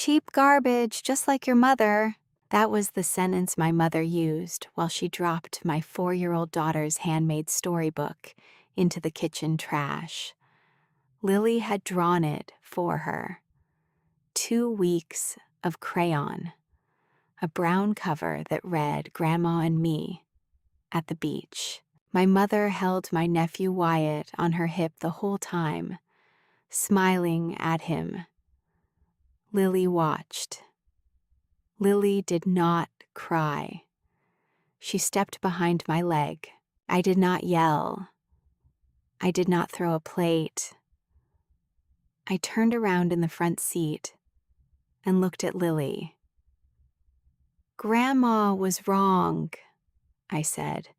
Cheap garbage, just like your mother. That was the sentence my mother used while she dropped my 4-year-old daughter's handmade storybook into the kitchen trash. Lily had drawn it for her. 2 weeks of crayon. A brown cover that read Grandma and Me at the beach. My mother held my nephew Wyatt on her hip the whole time, smiling at him. Lily watched. Lily did not cry. She stepped behind my leg. I did not yell. I did not throw a plate. I turned around in the front seat and looked at Lily. Grandma was wrong, I said.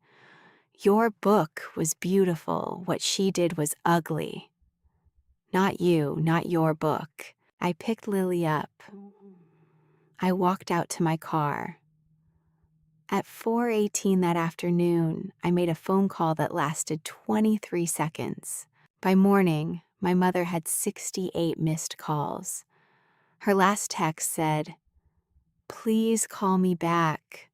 Your book was beautiful. What she did was ugly. Not you, not your book. I picked Lily up. I walked out to my car. At 4:18 that afternoon, I made a phone call that lasted 23 seconds. By morning, my mother had 68 missed calls. Her last text said, "Please call me back."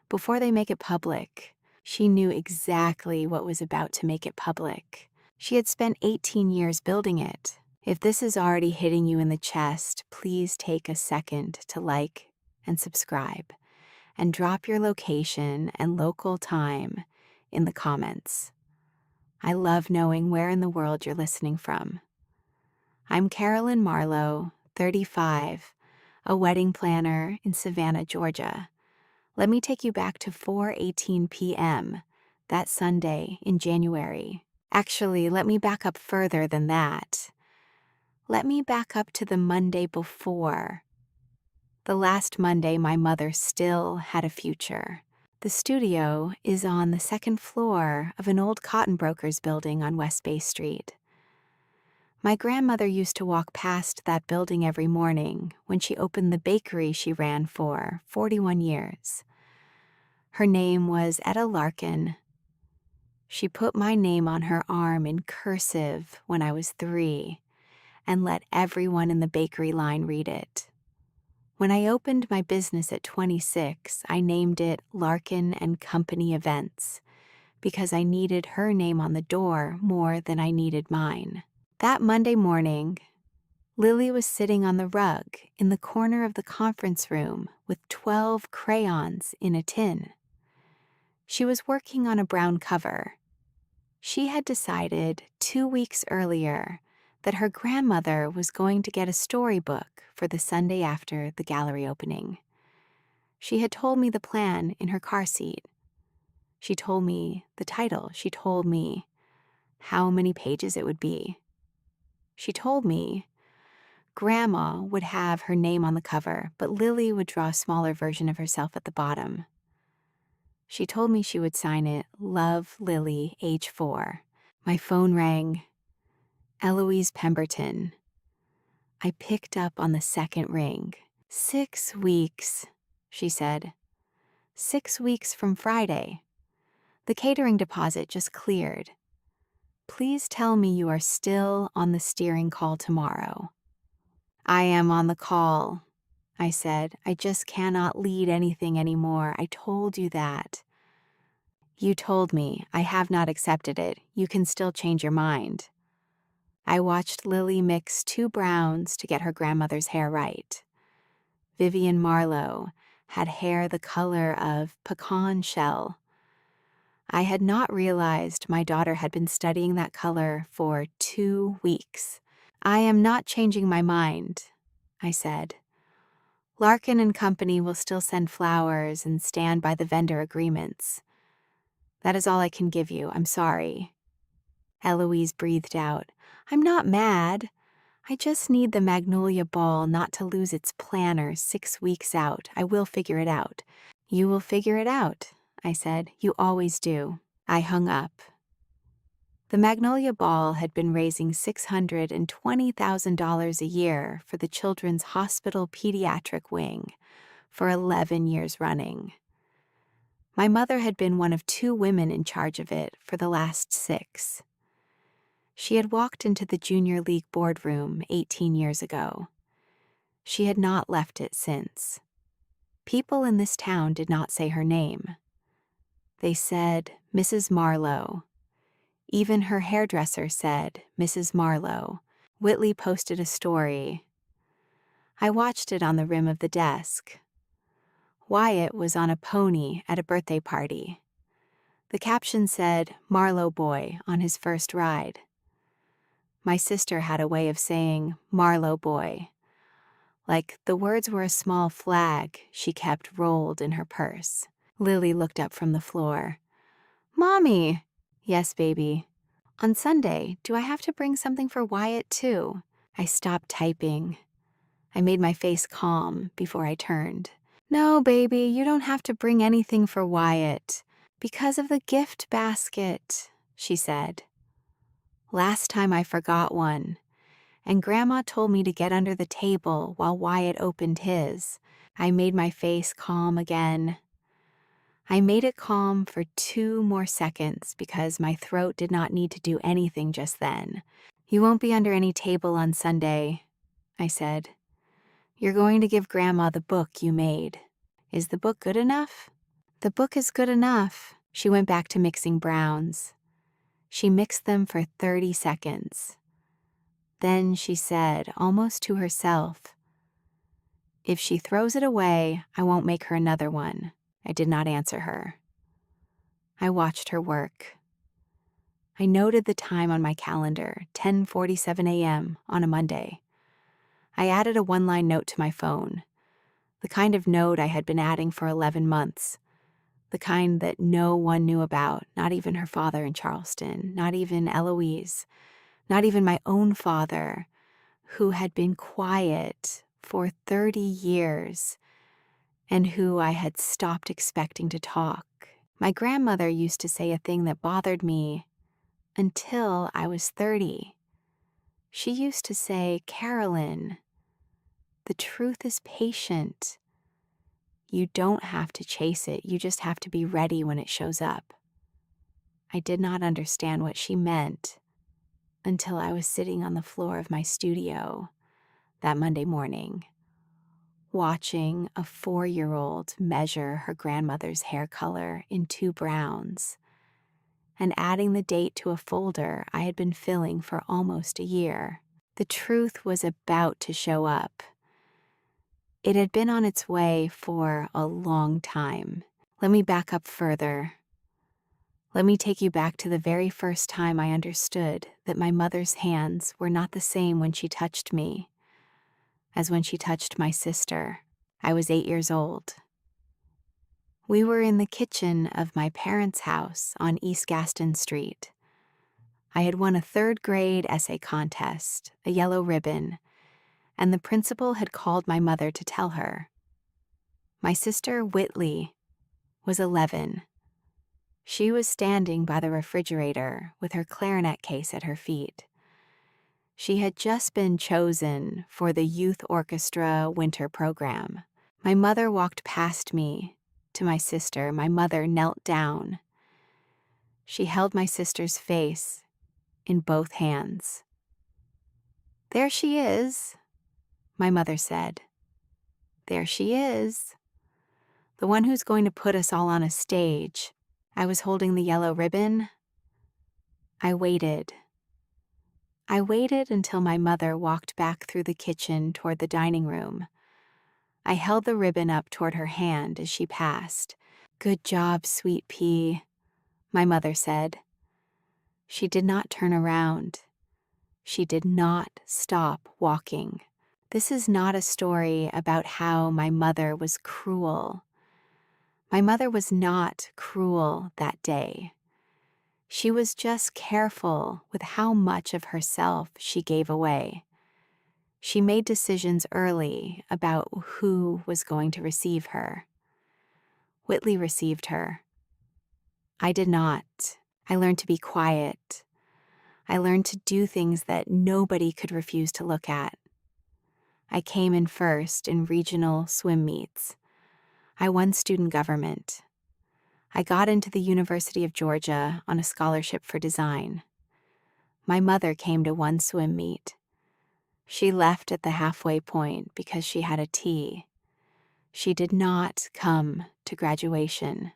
Before they make it public, she knew exactly what was about to make it public. She had spent 18 years building it. If this is already hitting you in the chest, please take a second to like and subscribe, and drop your location and local time in the comments. I love knowing where in the world you're listening from. I'm Carolyn Marlowe, 35, a wedding planner in Savannah, Georgia. Let me take you back to 4:18 p.m., that Sunday in January. Actually, let me back up further than that. Let me back up to the Monday before. The last Monday my mother still had a future. The studio is on the second floor of an old cotton broker's building on West Bay Street. My grandmother used to walk past that building every morning when she opened the bakery she ran for 41 years. Her name was Etta Larkin. She put my name on her arm in cursive when I was 3 and let everyone in the bakery line read it. When I opened my business at 26, I named it Larkin and Company Events because I needed her name on the door more than I needed mine. That Monday morning, Lily was sitting on the rug in the corner of the conference room with 12 crayons in a tin. She was working on a brown cover. She had decided 2 weeks earlier that her grandmother was going to get a storybook for the Sunday after the gallery opening. She had told me the plan in her car seat. She told me the title. She told me how many pages it would be. She told me Grandma would have her name on the cover, but Lily would draw a smaller version of herself at the bottom. She told me she would sign it, Love Lily, age 4. My phone rang. Eloise Pemberton. I picked up on the second ring. 6 weeks, she said. 6 weeks from Friday. The catering deposit just cleared. Please tell me you are still on the steering call tomorrow. I am on the call, I said. I just cannot lead anything anymore. I told you that. You told me. I have not accepted it. You can still change your mind. I watched Lily mix 2 browns to get her grandmother's hair right. Vivian Marlowe had hair the color of pecan shell. I had not realized my daughter had been studying that color for 2 weeks. I am not changing my mind, I said. Larkin and Company will still send flowers and stand by the vendor agreements. That is all I can give you. I'm sorry. Eloise breathed out. I'm not mad. I just need the magnolia ball not to lose its planner 6 weeks out. I will figure it out. You will figure it out, I said. You always do. I hung up. The magnolia ball had been raising $620,000 a year for the Children's Hospital Pediatric Wing for 11 years running. My mother had been one of 2 women in charge of it for the last 6. She had walked into the Junior League boardroom 18 years ago. She had not left it since. People in this town did not say her name. They said Mrs. Marlowe. Even her hairdresser said Mrs. Marlowe. Whitley posted a story. I watched it on the rim of the desk. Wyatt was on a pony at a birthday party. The caption said, "Marlowe boy on his first ride." My sister had a way of saying, "Marlowe boy," like the words were a small flag she kept rolled in her purse. Lily looked up from the floor. "Mommy!" "Yes, baby." "On Sunday, do I have to bring something for Wyatt too?" I stopped typing. I made my face calm before I turned. "No, baby, you don't have to bring anything for Wyatt. Because of the gift basket," she said. "Last time I forgot one, and Grandma told me to get under the table while Wyatt opened his." I made my face calm again. I made it calm for 2 more seconds because my throat did not need to do anything just then. "You won't be under any table on Sunday," I said. "You're going to give Grandma the book you made. Is the book good enough?" "The book is good enough." She went back to mixing browns. She mixed them for 30 seconds. Then she said, almost to herself, "If she throws it away, I won't make her another one." I did not answer her. I watched her work. I noted the time on my calendar, 10:47 a.m. on a Monday. I added a one-line note to my phone, the kind of note I had been adding for 11 months, the kind that no one knew about, not even her father in Charleston, not even Eloise, not even my own father, who had been quiet for 30 years and who I had stopped expecting to talk. My grandmother used to say a thing that bothered me until I was 30. She used to say, "Carolyn, the truth is patient. You don't have to chase it. You just have to be ready when it shows up." I did not understand what she meant until I was sitting on the floor of my studio that Monday morning, watching a 4-year-old measure her grandmother's hair color in 2 browns and adding the date to a folder I had been filling for almost a year. The truth was about to show up. It had been on its way for a long time. Let me back up further. Let me take you back to the very first time I understood that my mother's hands were not the same when she touched me as when she touched my sister. I was 8 years old. We were in the kitchen of my parents' house on East Gaston Street. I had won a 3rd grade essay contest, a yellow ribbon, and the principal had called my mother to tell her. My sister, Whitley, was 11. She was standing by the refrigerator with her clarinet case at her feet. She had just been chosen for the youth orchestra winter program. My mother walked past me to my sister. My mother knelt down. She held my sister's face in both hands. "There she is," my mother said. "There she is. The one who's going to put us all on a stage." I was holding the yellow ribbon. I waited. I waited until my mother walked back through the kitchen toward the dining room. I held the ribbon up toward her hand as she passed. "Good job, sweet pea," my mother said. She did not turn around. She did not stop walking. This is not a story about how my mother was cruel. My mother was not cruel that day. She was just careful with how much of herself she gave away. She made decisions early about who was going to receive her. Whitley received her. I did not. I learned to be quiet. I learned to do things that nobody could refuse to look at. I came in first in regional swim meets. I won student government. I got into the University of Georgia on a scholarship for design. My mother came to one swim meet. She left at the halfway point because she had a T. She did not come to graduation.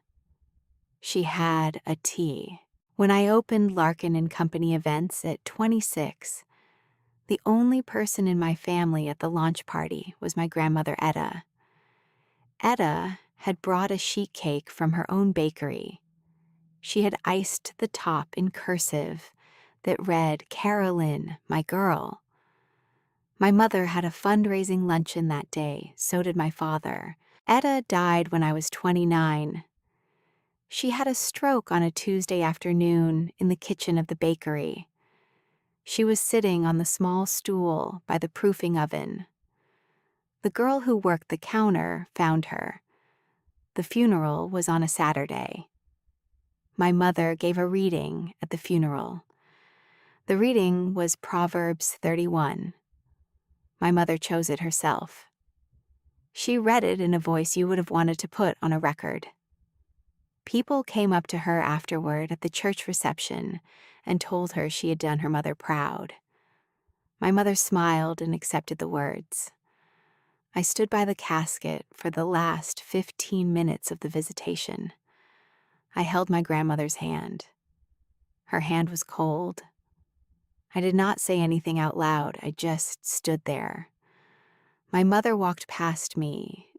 She had a T. When I opened Larkin and Company events at 26, the only person in my family at the launch party was my grandmother Etta. Etta had brought a sheet cake from her own bakery. She had iced the top in cursive that read, "Carolyn, my girl." My mother had a fundraising luncheon that day, so did my father. Etta died when I was 29. She had a stroke on a Tuesday afternoon in the kitchen of the bakery. She was sitting on the small stool by the proofing oven. The girl who worked the counter found her. The funeral was on a Saturday. My mother gave a reading at the funeral. The reading was Proverbs 31. My mother chose it herself. She read it in a voice you would have wanted to put on a record. People came up to her afterward at the church reception and told her she had done her mother proud. My mother smiled and accepted the words. I stood by the casket for the last 15 minutes of the visitation. I held my grandmother's hand. Her hand was cold. I did not say anything out loud. I just stood there. My mother walked past me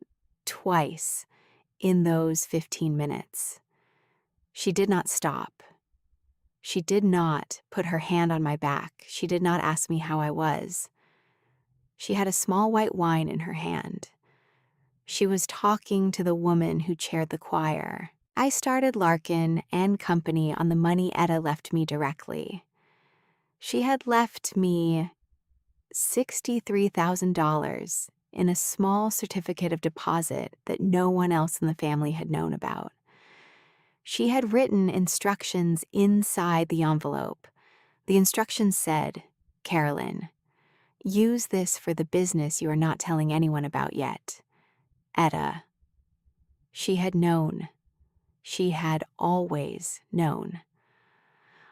twice in those 15 minutes. She did not stop. She did not put her hand on my back. She did not ask me how I was. She had a small white wine in her hand. She was talking to the woman who chaired the choir. I started Larkin and Company on the money Etta left me directly. She had left me $63,000 in a small certificate of deposit that no one else in the family had known about. She had written instructions inside the envelope. The instructions said, "Carolyn, use this for the business you are not telling anyone about yet. Etta." She had known. She had always known.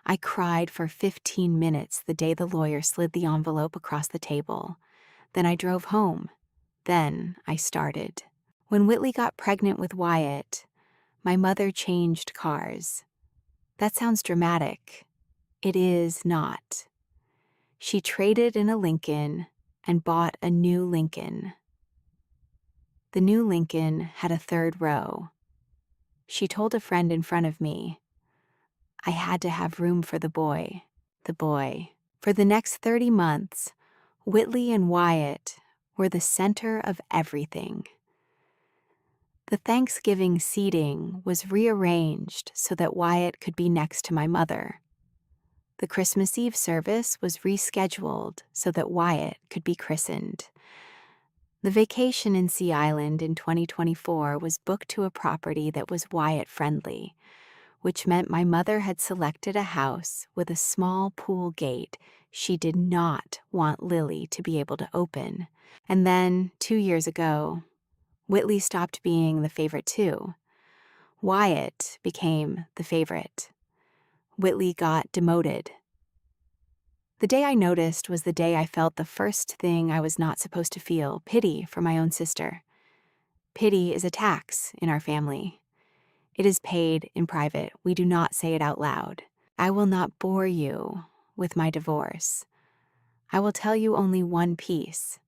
I cried for 15 minutes the day the lawyer slid the envelope across the table. Then I drove home. Then I started. When Whitley got pregnant with Wyatt, my mother changed cars. That sounds dramatic. It is not. She traded in a Lincoln and bought a new Lincoln. The new Lincoln had a third row. She told a friend in front of me, I had to have room for the boy. The boy. For the next 30 months, Whitley and Wyatt were the center of everything. The Thanksgiving seating was rearranged so that Wyatt could be next to my mother. The Christmas Eve service was rescheduled so that Wyatt could be christened. The vacation in Sea Island in 2024 was booked to a property that was Wyatt-friendly, which meant my mother had selected a house with a small pool gate she did not want Lily to be able to open. And then, 2 years ago, Whitley stopped being the favorite too. Wyatt became the favorite. Whitley got demoted. The day I noticed was the day I felt the first thing I was not supposed to feel, pity for my own sister. Pity is a tax in our family. It is paid in private. We do not say it out loud. I will not bore you with my divorce. I will tell you only one piece.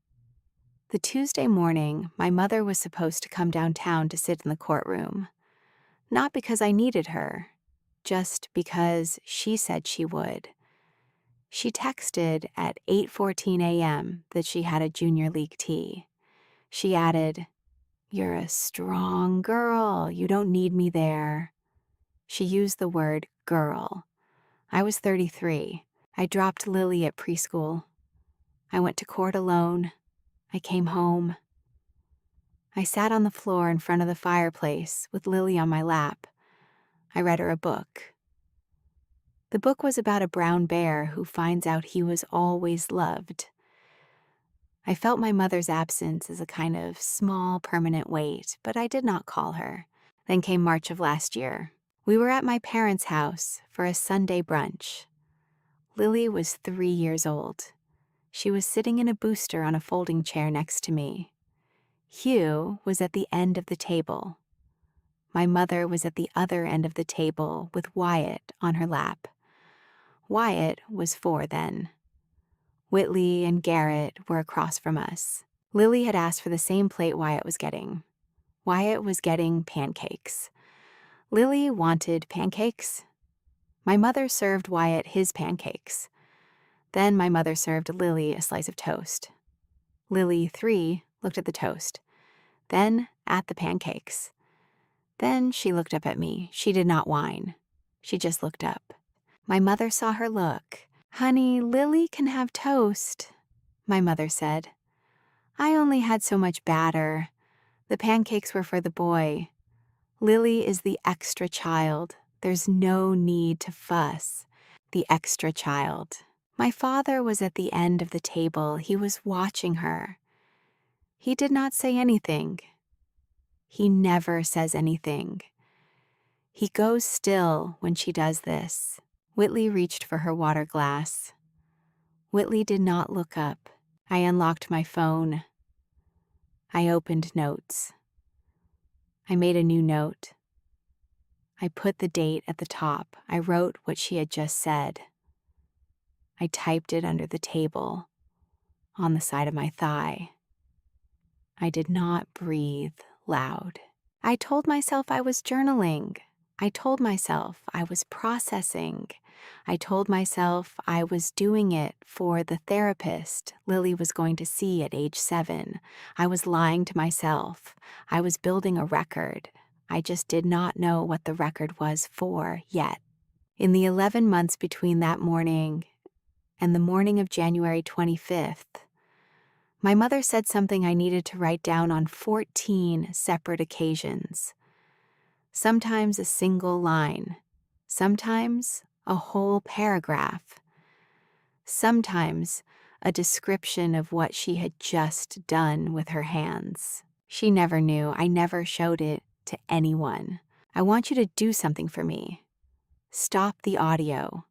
The Tuesday morning, my mother was supposed to come downtown to sit in the courtroom. Not because I needed her, just because she said she would. She texted at 8:14 a.m. that she had a junior league tea. She added, "You're a strong girl. You don't need me there." She used the word girl. I was 33. I dropped Lily at preschool. I went to court alone. I came home. I sat on the floor in front of the fireplace with Lily on my lap. I read her a book. The book was about a brown bear who finds out he was always loved. I felt my mother's absence as a kind of small, permanent weight, but I did not call her. Then came March of last year. We were at my parents' house for a Sunday brunch. Lily was 3 years old. She was sitting in a booster on a folding chair next to me. Hugh was at the end of the table. My mother was at the other end of the table with Wyatt on her lap. Wyatt was 4 then. Whitley and Garrett were across from us. Lily had asked for the same plate Wyatt was getting. Wyatt was getting pancakes. Lily wanted pancakes. My mother served Wyatt his pancakes. Then my mother served Lily a slice of toast. Lily, 3, looked at the toast, then at the pancakes. Then she looked up at me. She did not whine. She just looked up. My mother saw her look. "Honey, Lily can have toast," my mother said. "I only had so much batter. The pancakes were for the boy. Lily is the extra child. There's no need to fuss. The extra child." My father was at the end of the table. He was watching her. He did not say anything. He never says anything. He goes still when she does this. Whitley reached for her water glass. Whitley did not look up. I unlocked my phone. I opened notes. I made a new note. I put the date at the top. I wrote what she had just said. I typed it under the table, on the side of my thigh. I did not breathe loud. I told myself I was journaling. I told myself I was processing. I told myself I was doing it for the therapist Lily was going to see at age 7. I was lying to myself. I was building a record. I just did not know what the record was for yet. In the 11 months between that morning and the morning of January 25th, my mother said something I needed to write down on 14 separate occasions. Sometimes a single line, sometimes a whole paragraph, sometimes a description of what she had just done with her hands. She never knew. I never showed it to anyone. "I want you to do something for me. Stop the audio.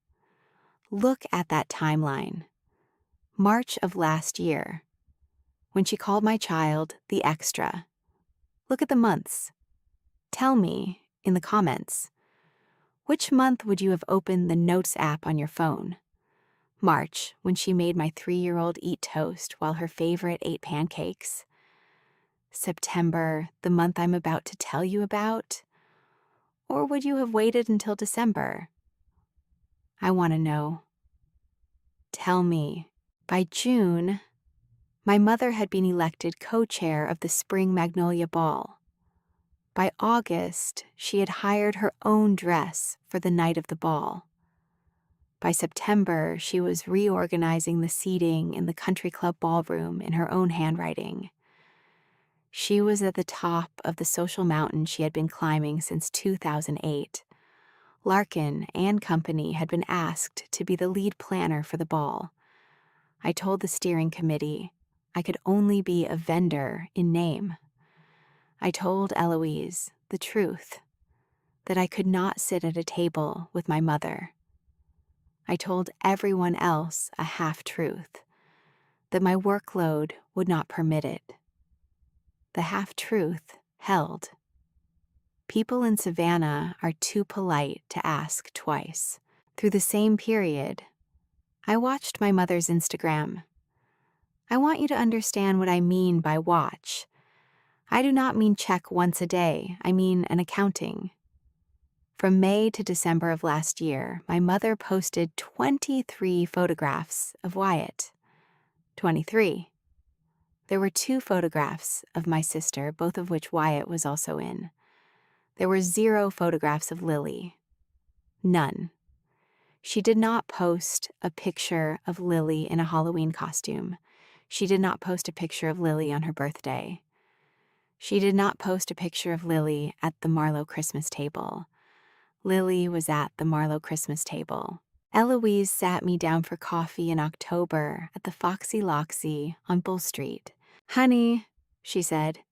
Look at that timeline. March of last year, when she called my child the extra. Look at the months. Tell me in the comments, which month would you have opened the Notes app on your phone? March, when she made my 3-year-old eat toast while her favorite ate pancakes. September, the month I'm about to tell you about? Or would you have waited until December? I want to know. Tell me." By June, my mother had been elected co-chair of the Spring Magnolia Ball. By August, she had hired her own dress for the night of the ball. By September, she was reorganizing the seating in the country club ballroom in her own handwriting. She was at the top of the social mountain she had been climbing since 2008. Larkin and company had been asked to be the lead planner for the ball. I told the steering committee I could only be a vendor in name. I told Eloise the truth, that I could not sit at a table with my mother. I told everyone else a half-truth, that my workload would not permit it. The half-truth held. People in Savannah are too polite to ask twice. Through the same period, I watched my mother's Instagram. I want you to understand what I mean by watch. I do not mean check once a day. I mean an accounting. From May to December of last year, my mother posted 23 photographs of Wyatt. 23. There were 2 photographs of my sister, both of which Wyatt was also in. There were 0 photographs of Lily. None. She did not post a picture of Lily in a Halloween costume. She did not post a picture of Lily on her birthday. She did not post a picture of Lily at the Marlowe Christmas table. Lily was at the Marlowe Christmas table. Eloise sat me down for coffee in October at the Foxy Loxy on Bull Street. "Honey," she said,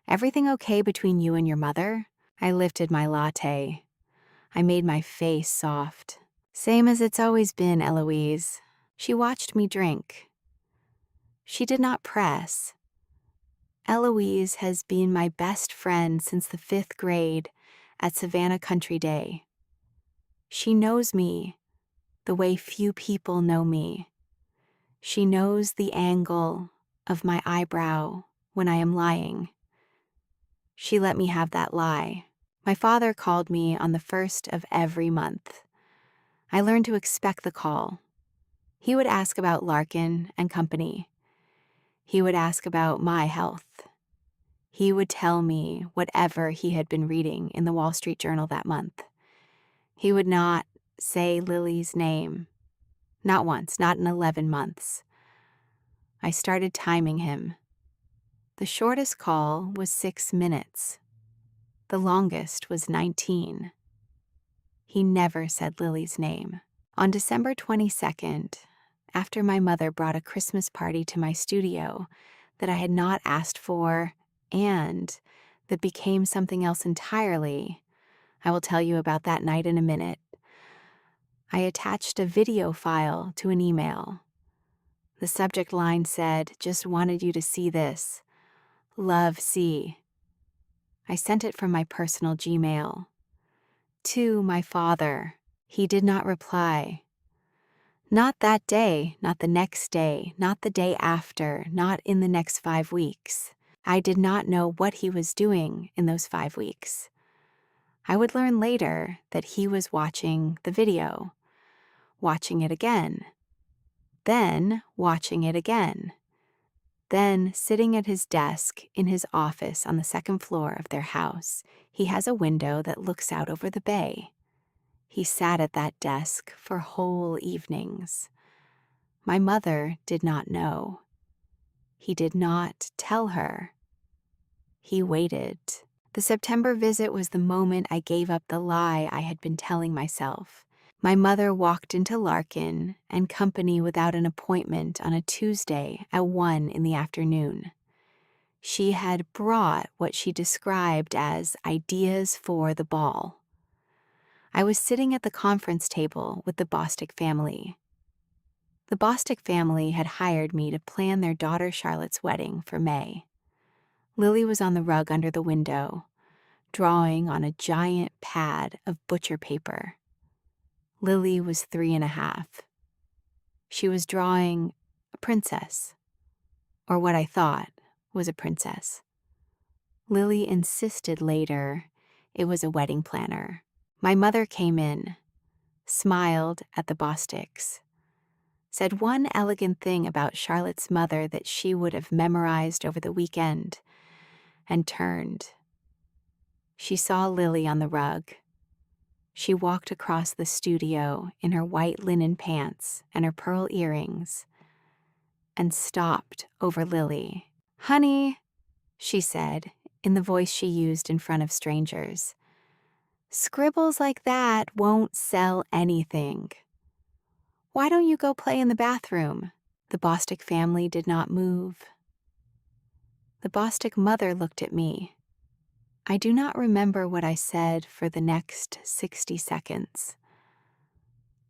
"everything okay between you and your mother?" I lifted my latte. I made my face soft. "Same as it's always been, Eloise." She watched me drink. She did not press. Eloise has been my best friend since the 5th grade at Savannah Country Day. She knows me the way few people know me. She knows the angle of my eyebrow when I am lying. She let me have that lie. My father called me on the 1st of every month. I learned to expect the call. He would ask about Larkin and company. He would ask about my health. He would tell me whatever he had been reading in the Wall Street Journal that month. He would not say Lily's name. Not once, not in 11 months. I started timing him. The shortest call was 6 minutes. The longest was 19. He never said Lily's name. On December 22nd, after my mother brought a Christmas party to my studio that I had not asked for and that became something else entirely, I will tell you about that night in a minute, I attached a video file to an email. The subject line said, "Just wanted you to see this. Love, C." I sent it from my personal Gmail. To my father. He did not reply. Not that day, not the next day, not the day after, not in the next 5 weeks. I did not know what he was doing in those 5 weeks. I would learn later that he was watching the video, watching it again, then watching it again, then sitting at his desk in his office on the 2nd floor of their house. He has a window that looks out over the bay. He sat at that desk for whole evenings. My mother did not know. He did not tell her. He waited. The September visit was the moment I gave up the lie I had been telling myself. My mother walked into Larkin and company without an appointment on a Tuesday at 1 in the afternoon. She had brought what she described as ideas for the ball. I was sitting at the conference table with the Bostic family. The Bostic family had hired me to plan their daughter Charlotte's wedding for May. Lily was on the rug under the window, drawing on a giant pad of butcher paper. Lily was 3.5. She was drawing a princess, or what I thought was a princess. Lily insisted later it was a wedding planner. My mother came in, smiled at the Bostics, said one elegant thing about Charlotte's mother that she would have memorized over the weekend, and turned. She saw Lily on the rug. She walked across the studio in her white linen pants and her pearl earrings and stopped over Lily. "Honey," she said in the voice she used in front of strangers, "scribbles like that won't sell anything. Why don't you go play in the bathroom?" The Bostic family did not move. The Bostic mother looked at me. I do not remember what I said for the next 60 seconds.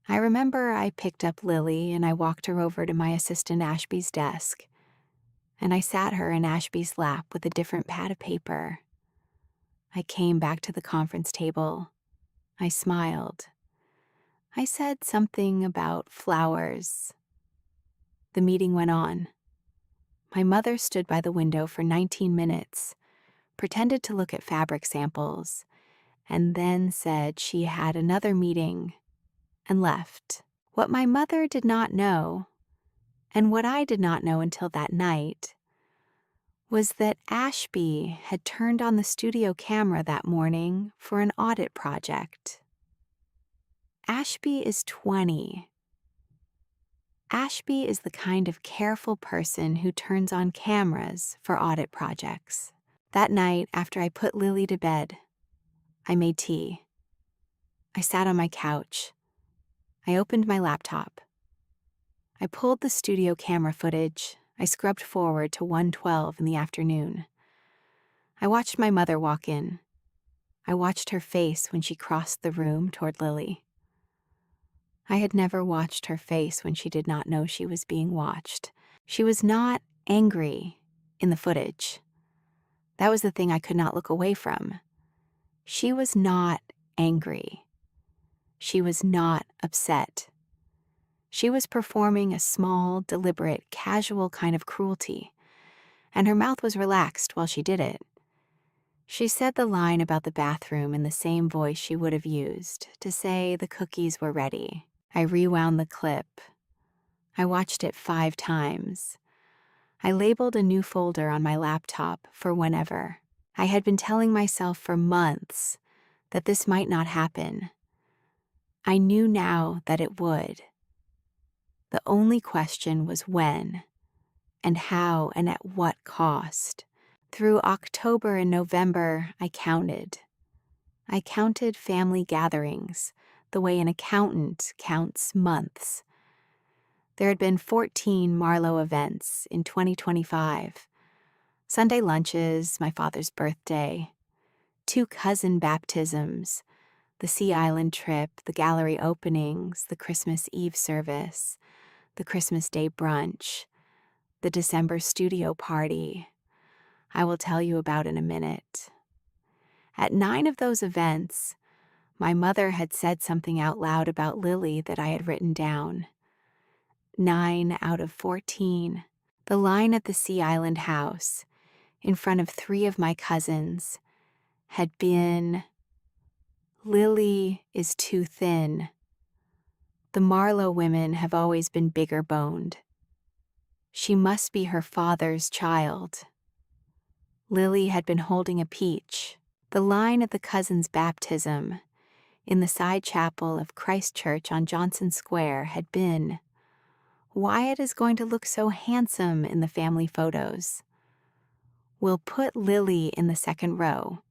I remember I picked up Lily and I walked her over to my assistant Ashby's desk, and I sat her in Ashby's lap with a different pad of paper. I came back to the conference table. I smiled. I said something about flowers. The meeting went on. My mother stood by the window for 19 minutes, pretended to look at fabric samples, and then said she had another meeting and left. What my mother did not know, and what I did not know until that night, was that Ashby had turned on the studio camera that morning for an audit project. Ashby is 20. Ashby is the kind of careful person who turns on cameras for audit projects. That night, after I put Lily to bed, I made tea. I sat on my couch. I opened my laptop. I pulled the studio camera footage. I scrubbed forward to 1:12 in the afternoon. I watched my mother walk in. I watched her face when she crossed the room toward Lily. I had never watched her face when she did not know she was being watched. She was not angry in the footage. That was the thing I could not look away from. She was not angry. She was not upset. She was performing a small, deliberate, casual kind of cruelty, and her mouth was relaxed while she did it. She said the line about the bathroom in the same voice she would have used to say the cookies were ready. I rewound the clip. I watched it 5 times. I labeled a new folder on my laptop for whenever. I had been telling myself for months that this might not happen. I knew now that it would. The only question was when, and how, and at what cost. Through October and November, I counted. I counted family gatherings the way an accountant counts months. There had been 14 Marlowe events in 2025. Sunday lunches, my father's birthday, 2 cousin baptisms, the Sea Island trip, the gallery openings, the Christmas Eve service, the Christmas Day brunch, the December studio party. I will tell you about in a minute. At 9 of those events, my mother had said something out loud about Lily that I had written down. 9 out of 14. The line at the Sea Island house, in front of 3 of my cousins, had been, "Lily is too thin. The Marlowe women have always been bigger boned. She must be her father's child." Lily had been holding a peach. The line at the cousin's baptism, in the side chapel of Christ Church on Johnson Square, had been, "Wyatt is going to look so handsome in the family photos. We'll put Lily in the second row.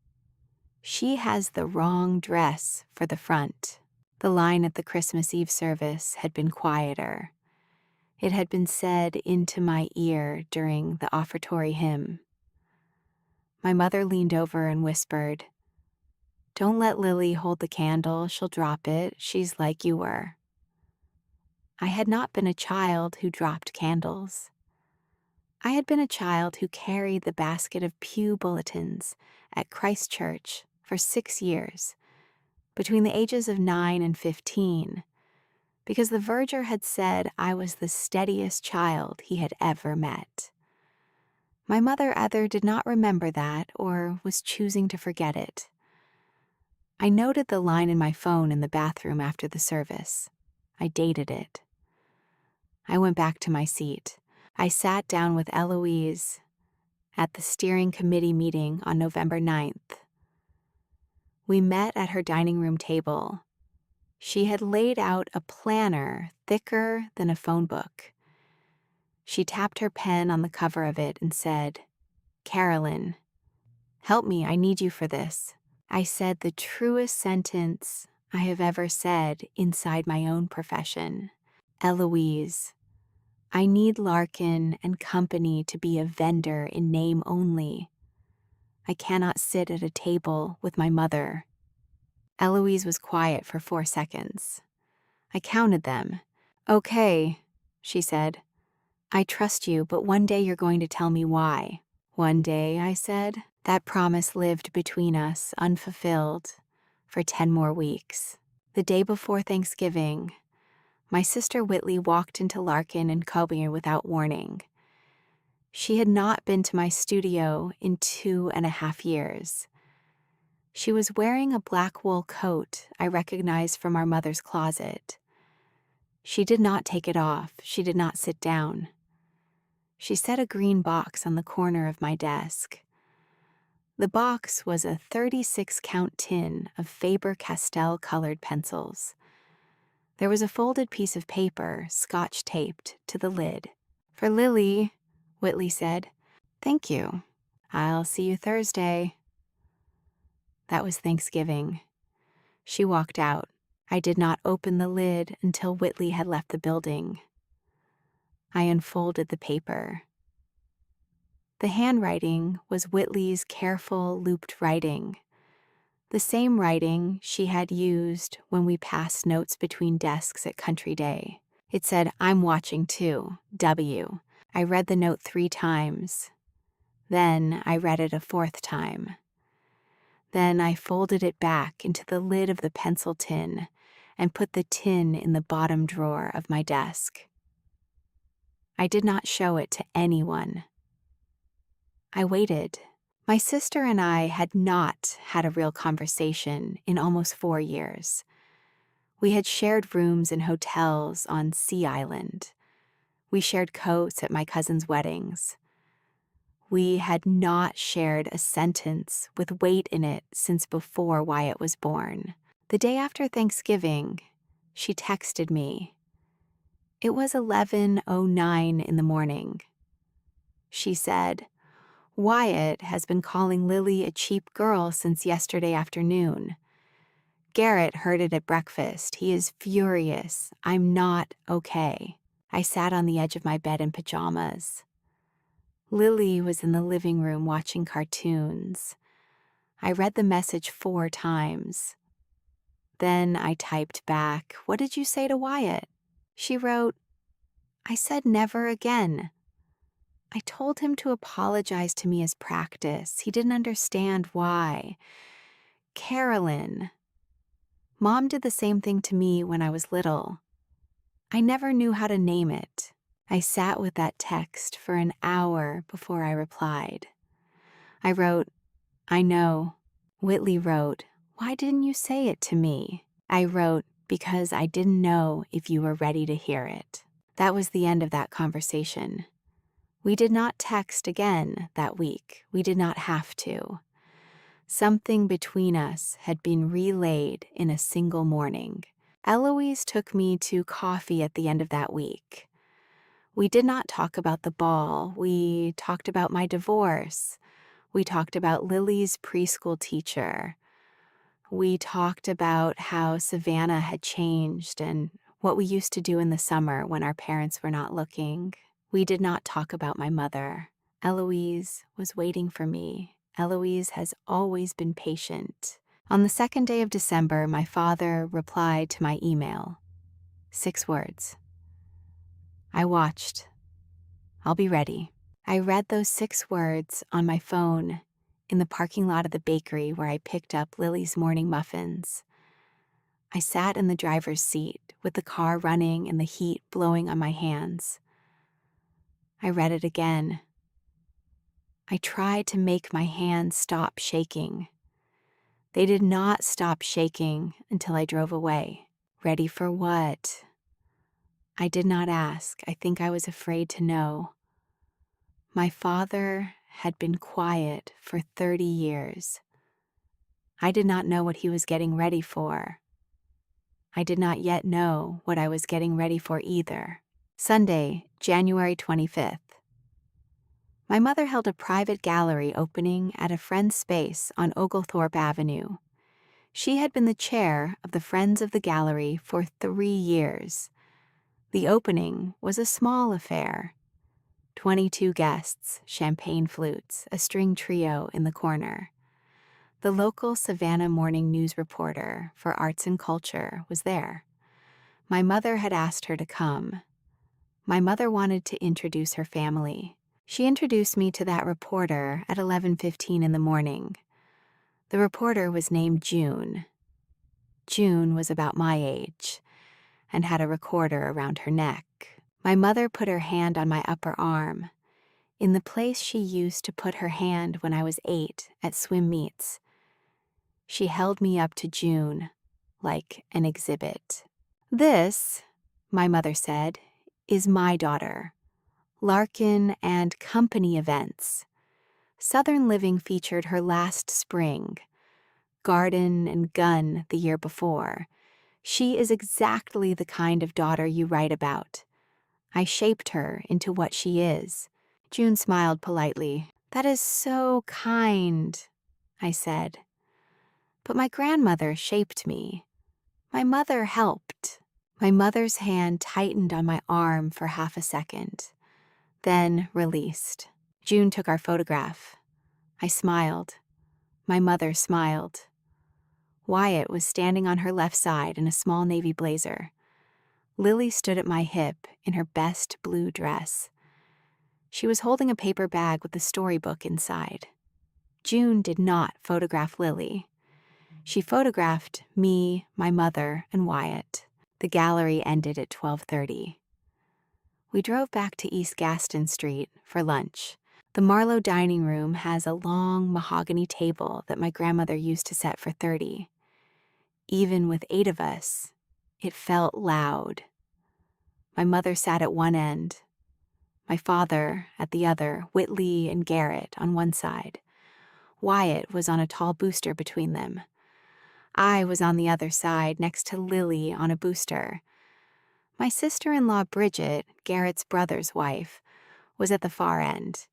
She has the wrong dress for the front." The line at the Christmas Eve service had been quieter. It had been said into my ear during the offertory hymn. My mother leaned over and whispered, "Don't let Lily hold the candle, she'll drop it, she's like you were." I had not been a child who dropped candles. I had been a child who carried the basket of pew bulletins at Christ Church for 6 years, between the ages of 9 and 15, because the verger had said I was the steadiest child he had ever met. My mother either did not remember that or was choosing to forget it. I noted the line in my phone in the bathroom after the service. I dated it. I went back to my seat. I sat down with Eloise at the steering committee meeting on November 9th. We met at her dining room table. She had laid out a planner thicker than a phone book. She tapped her pen on the cover of it and said, "Carolyn, help me, I need you for this." I said the truest sentence I have ever said inside my own profession. "Eloise, I need Larkin and company to be a vendor in name only. I cannot sit at a table with my mother." Eloise was quiet for 4 seconds. I counted them. "Okay," she said. "I trust you, but one day you're going to tell me why." "One day," I said. That promise lived between us, unfulfilled, for 10 more weeks. The day before Thanksgiving, my sister Whitley walked into Larkin and Kobe without warning. She had not been to my studio in 2.5 years. She was wearing a black wool coat I recognized from our mother's closet. She did not take it off. She did not sit down. She set a green box on the corner of my desk. The box was a 36-count tin of Faber-Castell colored pencils. There was a folded piece of paper, scotch-taped, to the lid. "For Lily," Whitley said. "Thank you. I'll see you Thursday." That was Thanksgiving. She walked out. I did not open the lid until Whitley had left the building. I unfolded the paper. The handwriting was Whitley's careful, looped writing, the same writing she had used when we passed notes between desks at Country Day. It said, "I'm watching too, W." I read the note 3 times. Then I read it a 4th time. Then I folded it back into the lid of the pencil tin and put the tin in the bottom drawer of my desk. I did not show it to anyone. I waited. My sister and I had not had a real conversation in almost 4 years. We had shared rooms in hotels on Sea Island. We shared coats at my cousin's weddings. We had not shared a sentence with weight in it since before Wyatt was born. The day after Thanksgiving, she texted me. It was 11:09 in the morning. She said, "Wyatt has been calling Lily a cheap girl since yesterday afternoon. Garrett heard it at breakfast. He is furious. I'm not okay." I sat on the edge of my bed in pajamas. Lily was in the living room watching cartoons. I read the message 4 times. Then I typed back, "What did you say to Wyatt?" She wrote, "I said never again. I told him to apologize to me as practice. He didn't understand why. Carolyn. Mom did the same thing to me when I was little. I never knew how to name it." I sat with that text for an hour before I replied. I wrote, "I know." Whitley wrote, "Why didn't you say it to me?" I wrote, "Because I didn't know if you were ready to hear it." That was the end of that conversation. We did not text again that week. We did not have to. Something between us had been relayed in a single morning. Eloise took me to coffee at the end of that week. We did not talk about the ball. We talked about my divorce. We talked about Lily's preschool teacher. We talked about how Savannah had changed and what we used to do in the summer when our parents were not looking. We did not talk about my mother. Eloise was waiting for me. Eloise has always been patient. On the 2nd day of December, my father replied to my email. 6 words. I watched. I'll be ready. I read those 6 words on my phone in the parking lot of the bakery where I picked up Lily's morning muffins. I sat in the driver's seat with the car running and the heat blowing on my hands. I read it again. I tried to make my hands stop shaking. They did not stop shaking until I drove away. Ready for what? I did not ask. I think I was afraid to know. My father had been quiet for 30 years. I did not know what he was getting ready for. I did not yet know what I was getting ready for either. Sunday, January 25th. My mother held a private gallery opening at a friend's space on Oglethorpe Avenue. She had been the chair of the Friends of the Gallery for 3 years. The opening was a small affair. 22 guests, champagne flutes, a string trio in the corner. The local Savannah Morning News reporter for arts and culture was there. My mother had asked her to come. My mother wanted to introduce her family. She introduced me to that reporter at 11:15 in the morning. The reporter was named June. June was about my age and had a recorder around her neck. My mother put her hand on my upper arm, in the place she used to put her hand when I was 8 at swim meets. She held me up to June like an exhibit. "This," my mother said, "is my daughter. Larkin and Company Events. Southern Living featured her last spring. Garden and Gun the year before. She is exactly the kind of daughter you write about. I shaped her into what she is." June smiled politely. "That is so kind," I said. "But my grandmother shaped me. My mother helped." My mother's hand tightened on my arm for half a second, then released. June took our photograph. I smiled. My mother smiled. Wyatt was standing on her left side in a small navy blazer. Lily stood at my hip in her best blue dress. She was holding a paper bag with the storybook inside. June did not photograph Lily. She photographed me, my mother, and Wyatt. The gallery ended at 12:30. We drove back to East Gaston Street for lunch. The Marlowe dining room has a long mahogany table that my grandmother used to set for 30. Even with 8 of us, it felt loud. My mother sat at one end, my father at the other, Whitley and Garrett on one side. Wyatt was on a tall booster between them. I was on the other side next to Lily on a booster. My sister-in-law Bridget, Garrett's brother's wife, was at the far end.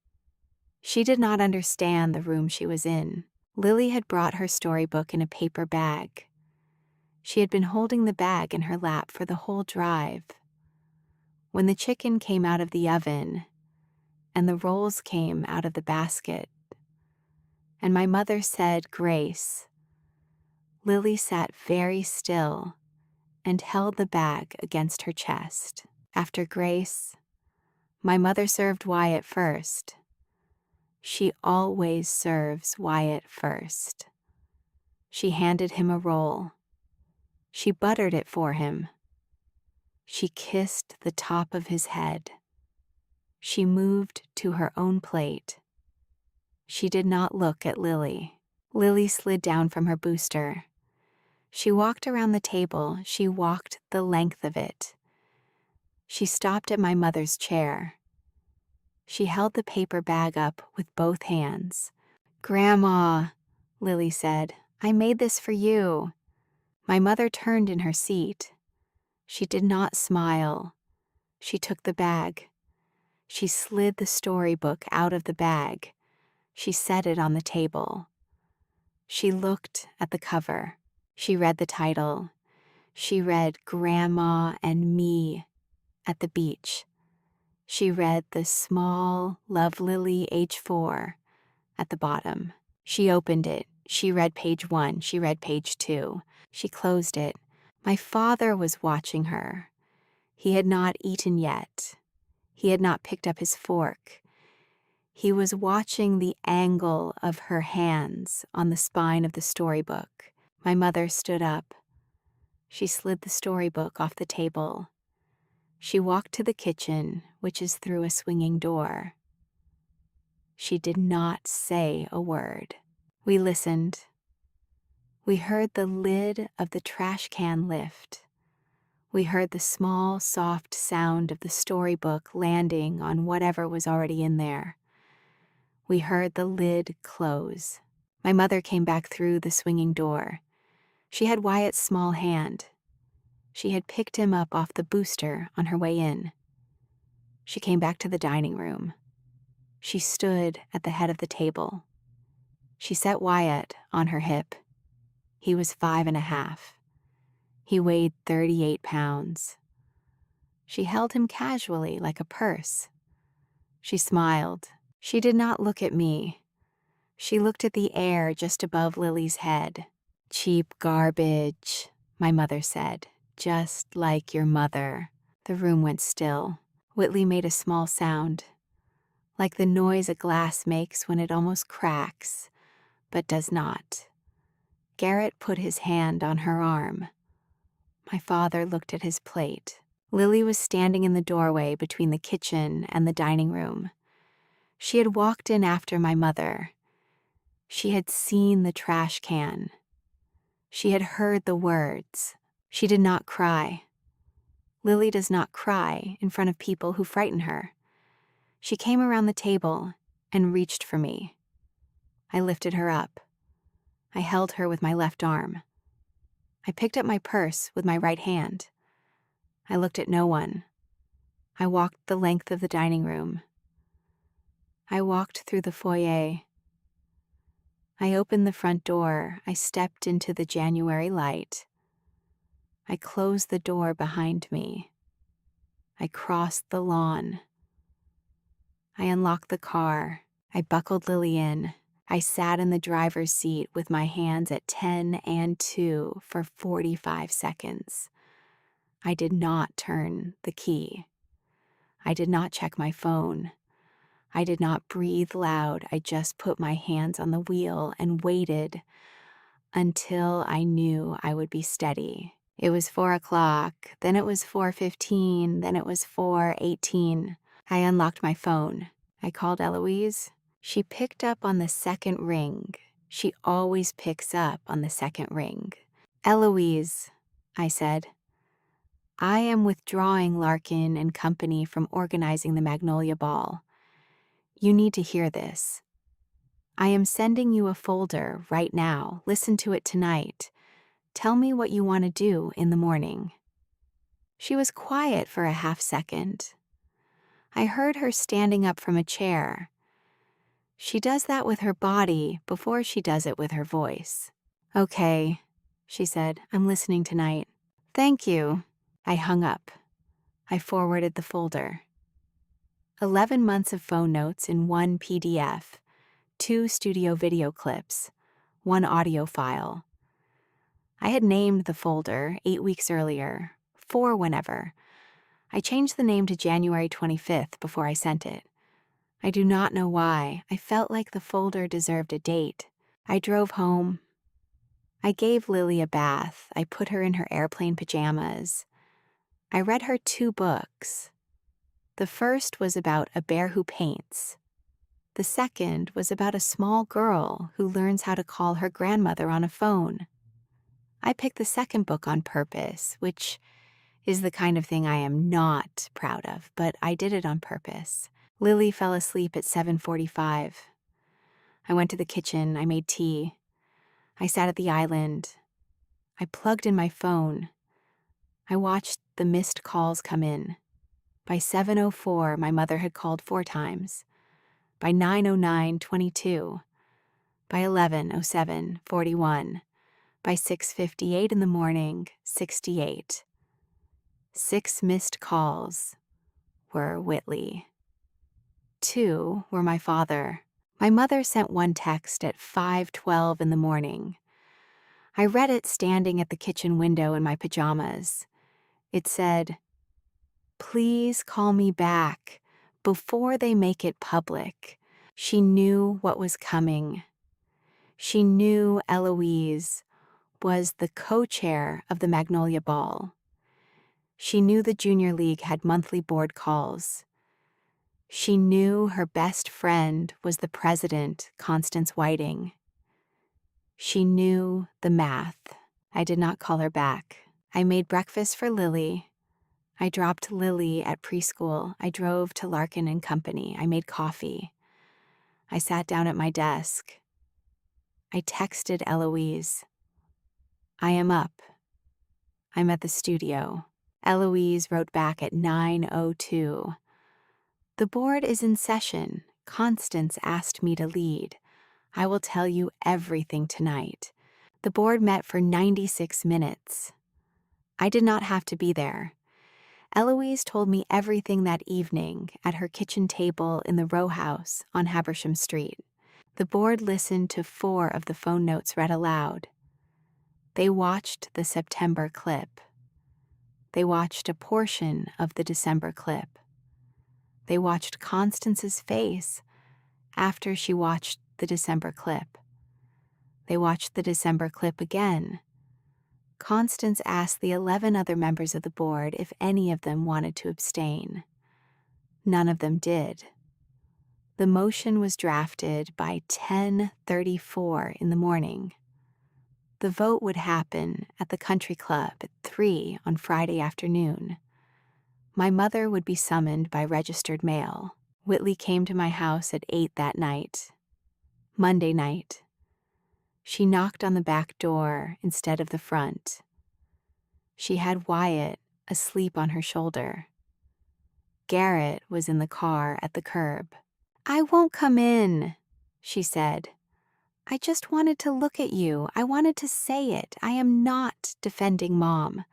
She did not understand the room she was in. Lily had brought her storybook in a paper bag. She had been holding the bag in her lap for the whole drive. When the chicken came out of the oven and the rolls came out of the basket, and my mother said grace, Lily sat very still and held the bag against her chest. After grace, my mother served Wyatt first. She always serves Wyatt first. She handed him a roll. She buttered it for him. She kissed the top of his head. She moved to her own plate. She did not look at Lily. Lily slid down from her booster. She walked around the table. She walked the length of it. She stopped at my mother's chair. She held the paper bag up with both hands. "Grandma," Lily said, "I made this for you." My mother turned in her seat. She did not smile. She took the bag. She slid the storybook out of the bag. She set it on the table. She looked at the cover. She read the title. She read Grandma and Me at the Beach. She read the small Love Lily age 4 at the bottom. She opened it. She read page 1. She read page 2. She closed it. My father was watching her. He had not eaten yet. He had not picked up his fork. He was watching the angle of her hands on the spine of the storybook. My mother stood up. She slid the storybook off the table. She walked to the kitchen, which is through a swinging door. She did not say a word. We listened. We heard the lid of the trash can lift. We heard the small, soft sound of the storybook landing on whatever was already in there. We heard the lid close. My mother came back through the swinging door. She had Wyatt's small hand. She had picked him up off the booster on her way in. She came back to the dining room. She stood at the head of the table. She set Wyatt on her hip. He was 5.5. He weighed 38 pounds. She held him casually like a purse. She smiled. She did not look at me. She looked at the air just above Lily's head. "Cheap garbage," my mother said, "just like your mother." The room went still. Whitley made a small sound, like the noise a glass makes when it almost cracks, but does not. Garrett put his hand on her arm. My father looked at his plate. Lily was standing in the doorway between the kitchen and the dining room. She had walked in after my mother. She had seen the trash can. She had heard the words. She did not cry. Lily does not cry in front of people who frighten her. She came around the table and reached for me. I lifted her up. I held her with my left arm. I picked up my purse with my right hand. I looked at no one. I walked the length of the dining room. I walked through the foyer. I opened the front door. I stepped into the January light. I closed the door behind me. I crossed the lawn. I unlocked the car. I buckled Lily in. I sat in the driver's seat with my hands at 10 and 2 for 45 seconds. I did not turn the key. I did not check my phone. I did not breathe loud. I just put my hands on the wheel and waited until I knew I would be steady. It was 4 o'clock, then it was 4:15, then it was 4:18. I unlocked my phone. I called Eloise. She picked up on the second ring. She always picks up on the second ring. Eloise, I said, I am withdrawing Larkin and company from organizing the Magnolia Ball. You need to hear this. I am sending you a folder right now. Listen to it tonight. Tell me what you want to do in the morning. She was quiet for a half second. I heard her standing up from a chair. She does that with her body before she does it with her voice. Okay, she said, I'm listening tonight. Thank you. I hung up. I forwarded the folder. 11 months of phone notes in one PDF, 2 studio video clips, 1 audio file. I had named the folder 8 weeks earlier, for whenever. I changed the name to January 25th before I sent it. I do not know why. I felt like the folder deserved a date. I drove home. I gave Lily a bath. I put her in her airplane pajamas. I read her 2 books. The first was about a bear who paints. The second was about a small girl who learns how to call her grandmother on a phone. I picked the second book on purpose, which is the kind of thing I am not proud of, but I did it on purpose. Lily fell asleep at 7:45. I went to the kitchen. I made tea. I sat at the island. I plugged in my phone. I watched the missed calls come in. By 7:04, my mother had called 4 times. By 9:09, 22. By 11:07, 41. By 6:58 in the morning, 68. 6 missed calls were Whitley. 2 were my father. My mother sent 1 text at 5:12 in the morning. I read it standing at the kitchen window in my pajamas. It said, "Please call me back before they make it public." She knew what was coming. She knew Eloise was the co-chair of the Magnolia Ball. She knew the Junior League had monthly board calls. She knew her best friend was the president, Constance Whiting. She knew the math. I did not call her back. I made breakfast for Lily. I dropped Lily at preschool. I drove to Larkin and Company. I made coffee. I sat down at my desk. I texted Eloise. I am up. I'm at the studio. Eloise wrote back at 9:02. The board is in session. Constance asked me to lead. I will tell you everything tonight. The board met for 96 minutes. I did not have to be there. Eloise told me everything that evening at her kitchen table in the row house on Habersham Street. The board listened to 4 of the phone notes read aloud. They watched the September clip. They watched a portion of the December clip. They watched Constance's face after she watched the December clip. They watched the December clip again. Constance asked the 11 other members of the board if any of them wanted to abstain. None of them did. The motion was drafted by 10:34 in the morning. The vote would happen at the country club at 3 on Friday afternoon. My mother would be summoned by registered mail. Whitley came to my house at 8 that night. Monday night. She knocked on the back door instead of the front. She had Wyatt asleep on her shoulder. Garrett was in the car at the curb. "I won't come in," she said. "I just wanted to look at you. I wanted to say it. I am not defending Mom.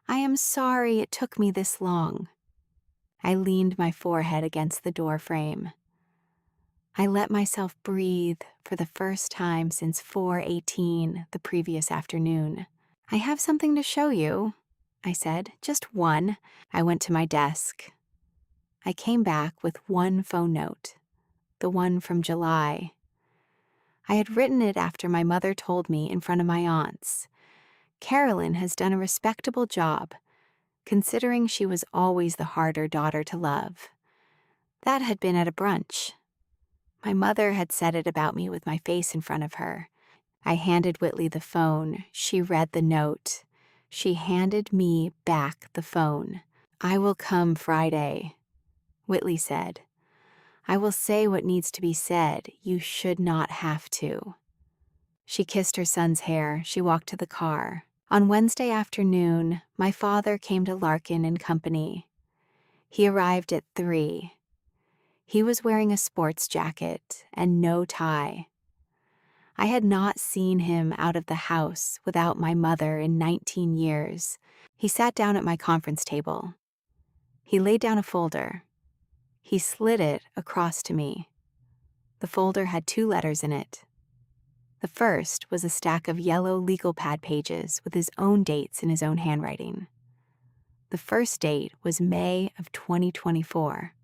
I am sorry it took me this long." I leaned my forehead against the door frame. I let myself breathe for the first time since 4:18 the previous afternoon. "I have something to show you," I said. "Just one." I went to my desk. I came back with 1 phone note. the one from July. I had written it after my mother told me in front of my aunts. Carolyn has done a respectable job, considering she was always the harder daughter to love. That had been at a brunch. My mother had said it about me with my face in front of her. I handed Whitley the phone. She read the note. She handed me back the phone. "I will come Friday," Whitley said. "I will say what needs to be said. You should not have to." She kissed her son's hair. She walked to the car. On Wednesday afternoon, my father came to Larkin and Company. He arrived at 3. He was wearing a sports jacket and no tie. I had not seen him out of the house without my mother in 19 years. He sat down at my conference table. He laid down a folder. He slid it across to me. The folder had 2 letters in it. The first was a stack of yellow legal pad pages with his own dates in his own handwriting. The first date was May of 2024.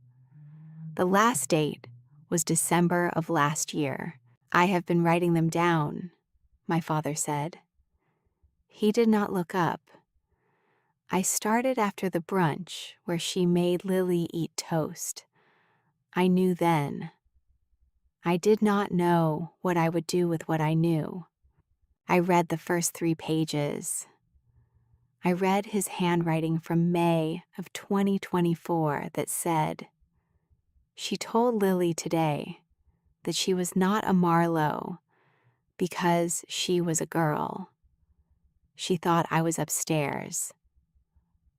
The last date was December of last year. "I have been writing them down," my father said. He did not look up. "I started after the brunch where she made Lily eat toast. I knew then. I did not know what I would do with what I knew." I read the first 3 pages. I read his handwriting from May of 2024 that said, "She told Lily today that she was not a Marlowe because she was a girl. She thought I was upstairs.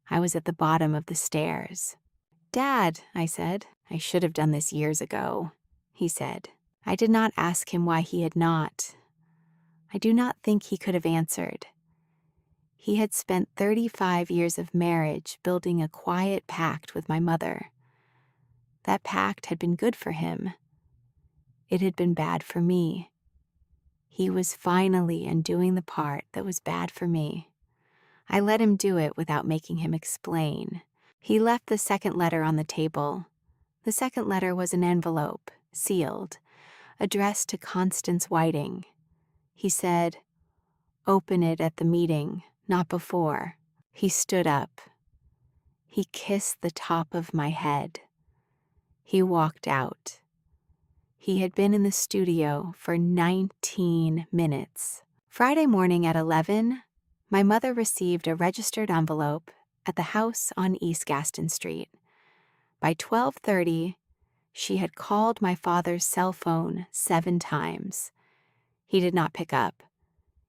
I was at the bottom of the stairs." "Dad," I said. "I should have done this years ago," he said. I did not ask him why he had not. I do not think he could have answered. He had spent 35 years of marriage building a quiet pact with my mother. That pact had been good for him. It had been bad for me. He was finally undoing the part that was bad for me. I let him do it without making him explain. He left the second letter on the table. The second letter was an envelope, sealed, addressed to Constance Whiting. He said, "Open it at the meeting, not before." He stood up. He kissed the top of my head. He walked out. He had been in the studio for 19 minutes. Friday morning at 11, my mother received a registered envelope at the house on East Gaston Street. By 12:30, she had called my father's cell phone 7 times. He did not pick up.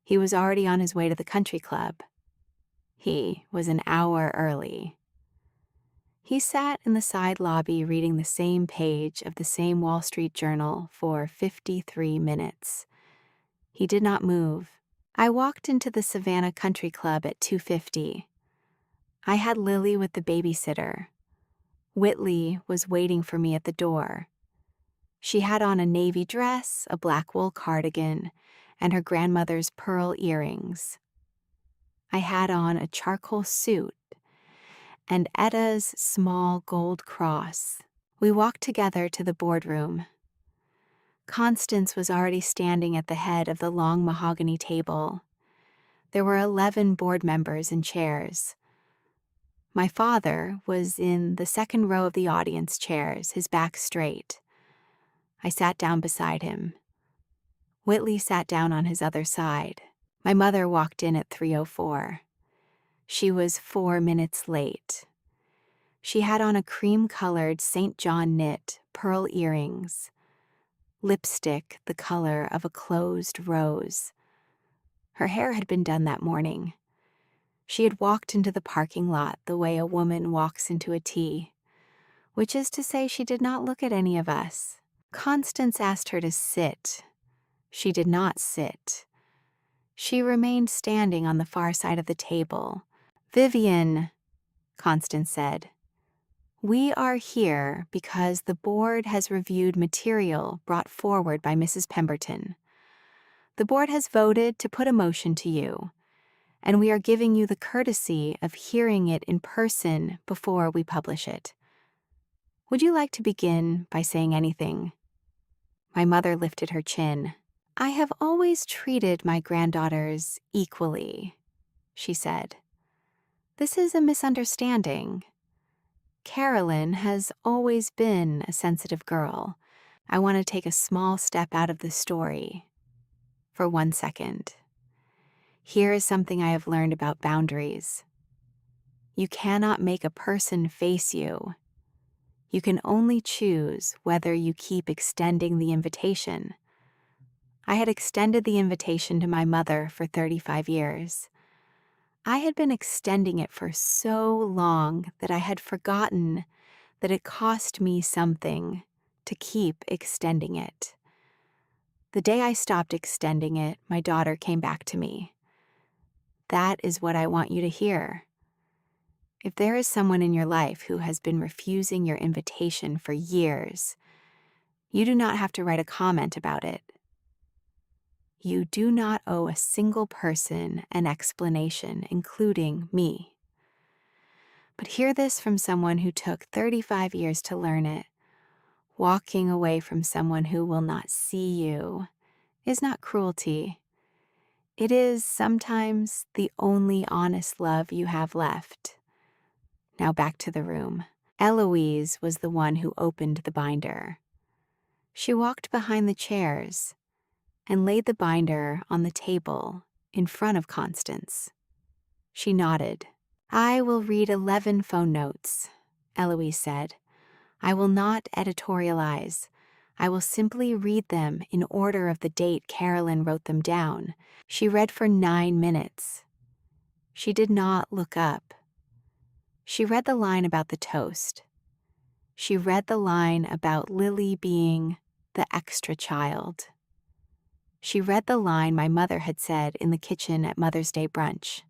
He was already on his way to the country club. He was an hour early. He sat in the side lobby reading the same page of the same Wall Street Journal for 53 minutes. He did not move. I walked into the Savannah Country Club at 2:50. I had Lily with the babysitter. Whitley was waiting for me at the door. She had on a navy dress, a black wool cardigan, and her grandmother's pearl earrings. I had on a charcoal suit and Etta's small gold cross. We walked together to the boardroom. Constance was already standing at the head of the long mahogany table. There were 11 board members in chairs. My father was in the second row of the audience chairs, his back straight. I sat down beside him. Whitley sat down on his other side. My mother walked in at 3:04. She was 4 minutes late. She had on a cream-colored St. John knit, pearl earrings, lipstick the color of a closed rose. Her hair had been done that morning. She had walked into the parking lot the way a woman walks into a tea, which is to say she did not look at any of us. Constance asked her to sit. She did not sit. She remained standing on the far side of the table. "Vivian," Constance said, "we are here because the board has reviewed material brought forward by Mrs. Pemberton. The board has voted to put a motion to you, and we are giving you the courtesy of hearing it in person before we publish it. Would you like to begin by saying anything?" My mother lifted her chin. I have always treated my granddaughters equally, she said. This is a misunderstanding. Carolyn has always been a sensitive girl. I want to take a small step out of the story for 1 second. Here is something I have learned about boundaries. You cannot make a person face you. You can only choose whether you keep extending the invitation. I had extended the invitation to my mother for 35 years. I had been extending it for so long that I had forgotten that it cost me something to keep extending it. The day I stopped extending it, my daughter came back to me. That is what I want you to hear. If there is someone in your life who has been refusing your invitation for years, you do not have to write a comment about it. You do not owe a single person an explanation, including me. But hear this from someone who took 35 years to learn it. Walking away from someone who will not see you is not cruelty. It is sometimes the only honest love you have left. Now back to the room. Eloise was the one who opened the binder. She walked behind the chairs and laid the binder on the table in front of Constance. She nodded. I will read 11 phone notes, Eloise said. I will not editorialize. I will simply read them in order of the date Carolyn wrote them down. She read for 9 minutes. She did not look up. She read the line about the toast. She read the line about Lily being the extra child. She read the line my mother had said in the kitchen at Mother's Day brunch.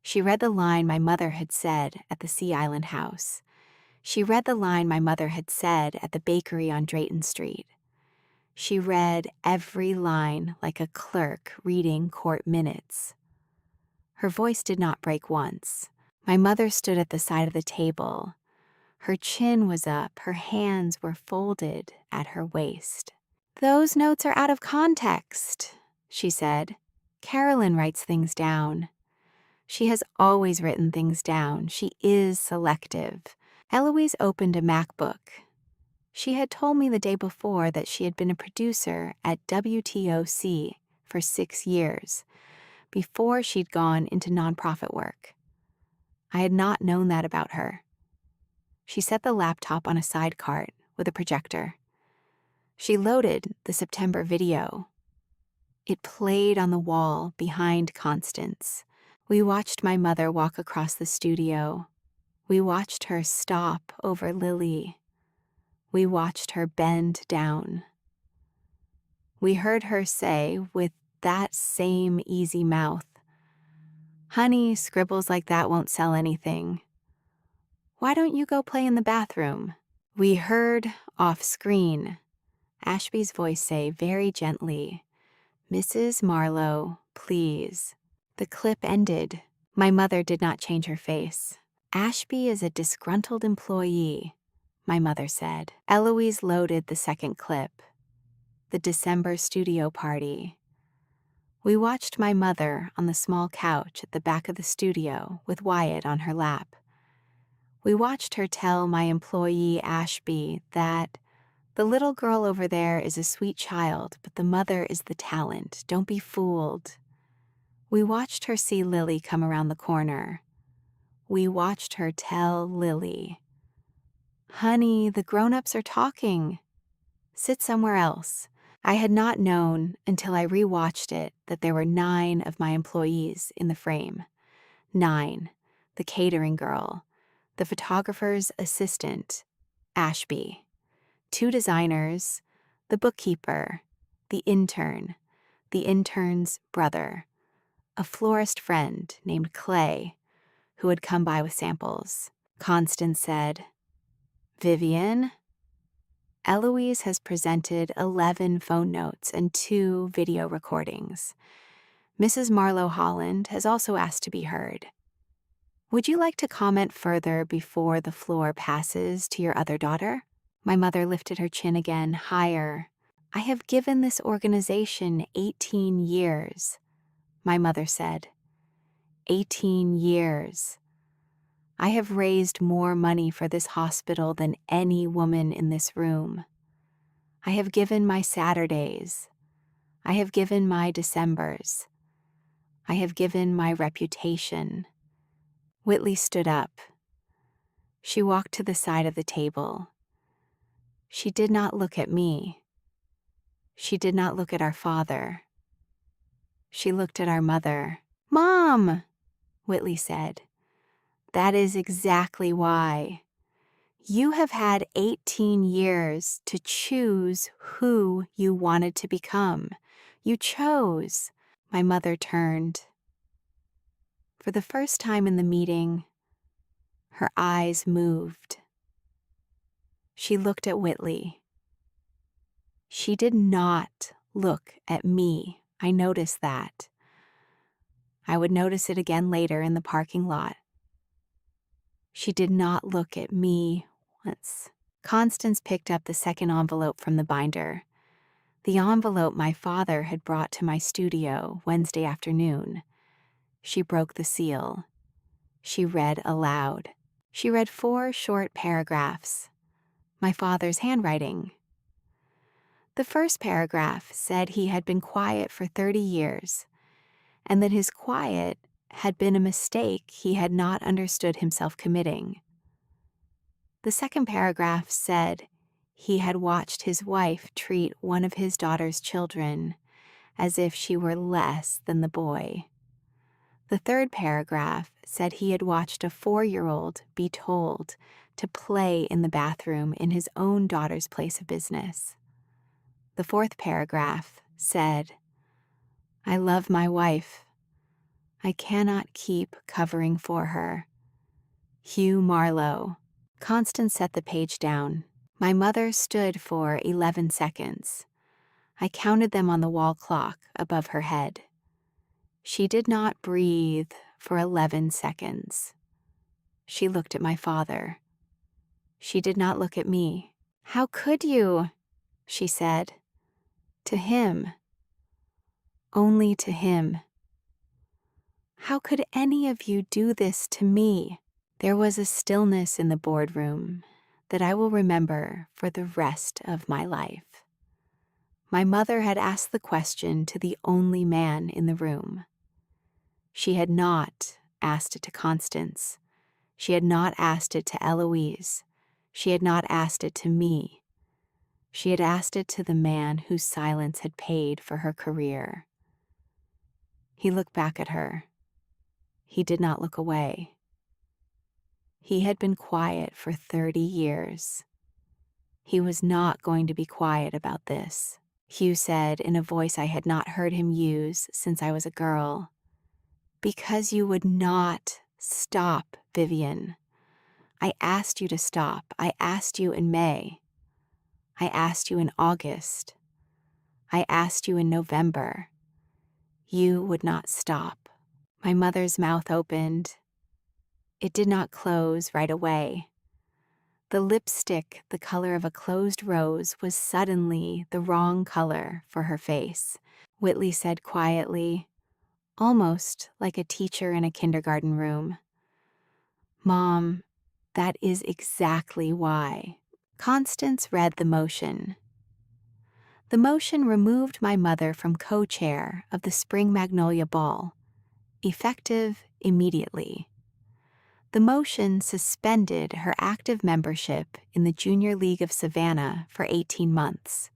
She read the line my mother had said at the Sea Island house. She read the line my mother had said at the bakery on Drayton Street. She read every line like a clerk reading court minutes. Her voice did not break once. My mother stood at the side of the table. Her chin was up, her hands were folded at her waist. Those notes are out of context, she said. Carolyn writes things down. She has always written things down. She is selective. Eloise opened a MacBook. She had told me the day before that she had been a producer at WTOC for 6 years, before she'd gone into nonprofit work. I had not known that about her. She set the laptop on a side cart with a projector. She loaded the September video. It played on the wall behind Constance. We watched my mother walk across the studio. We watched her stop over Lily. We watched her bend down. We heard her say with that same easy mouth, "Honey, scribbles like that won't sell anything. Why don't you go play in the bathroom?" We heard off screen Ashby's voice say very gently, "Mrs. Marlowe, please." The clip ended. My mother did not change her face. Ashby is a disgruntled employee, my mother said. Eloise loaded the second clip. The December studio party. We watched my mother on the small couch at the back of the studio with Wyatt on her lap. We watched her tell my employee Ashby that the little girl over there is a sweet child, but the mother is the talent. Don't be fooled. We watched her see Lily come around the corner. We watched her tell Lily, "Honey, the grown-ups are talking. Sit somewhere else." I had not known until I rewatched it that there were 9 of my employees in the frame. 9. The catering girl, the photographer's assistant, Ashby, 2 designers, the bookkeeper, the intern's brother, a florist friend named Clay, who had come by with samples. Constance said, "Vivian, Eloise has presented 11 phone notes and 2 video recordings. Mrs. Marlowe Holland has also asked to be heard. Would you like to comment further before the floor passes to your other daughter?" My mother lifted her chin again higher. I have given this organization 18 years, my mother said. 18 years. I have raised more money for this hospital than any woman in this room. I have given my Saturdays. I have given my Decembers. I have given my reputation. Whitley stood up. She walked to the side of the table. She did not look at me. She did not look at our father. She looked at our mother. "Mom," Whitley said, "that is exactly why. You have had 18 years to choose who you wanted to become. You chose." My mother turned. For the first time in the meeting, her eyes moved. She looked at Whitley. She did not look at me. I noticed that. I would notice it again later in the parking lot. She did not look at me once. Constance picked up the second envelope from the binder. The envelope my father had brought to my studio Wednesday afternoon. She broke the seal. She read aloud. She read 4 short paragraphs. My father's handwriting. The first paragraph said he had been quiet for 30 years, and that his quiet had been a mistake he had not understood himself committing. The second paragraph said he had watched his wife treat one of his daughter's children as if she were less than the boy. The third paragraph said he had watched a 4-year-old be told to play in the bathroom in his own daughter's place of business. The fourth paragraph said, "I love my wife. I cannot keep covering for her. Hugh Marlowe." Constance set the page down. My mother stood for 11 seconds. I counted them on the wall clock above her head. She did not breathe for 11 seconds. She looked at my father. She did not look at me. "How could you?" she said. "To him. Only to him. How could any of you do this to me?" There was a stillness in the boardroom that I will remember for the rest of my life. My mother had asked the question to the only man in the room. She had not asked it to Constance. She had not asked it to Eloise. She had not asked it to me. She had asked it to the man whose silence had paid for her career. He looked back at her. He did not look away. He had been quiet for 30 years. He was not going to be quiet about this. Hugh said in a voice I had not heard him use since I was a girl, "Because you would not stop, Vivian. I asked you to stop. I asked you in May. I asked you in August. I asked you in November. You would not stop." My mother's mouth opened. It did not close right away. The lipstick, the color of a closed rose, was suddenly the wrong color for her face. Whitley said quietly, almost like a teacher in a kindergarten room, "Mom, that is exactly why." Constance read the motion. The motion removed my mother from co-chair of the Spring Magnolia Ball, effective immediately. The motion suspended her active membership in the Junior League of Savannah for 18 months.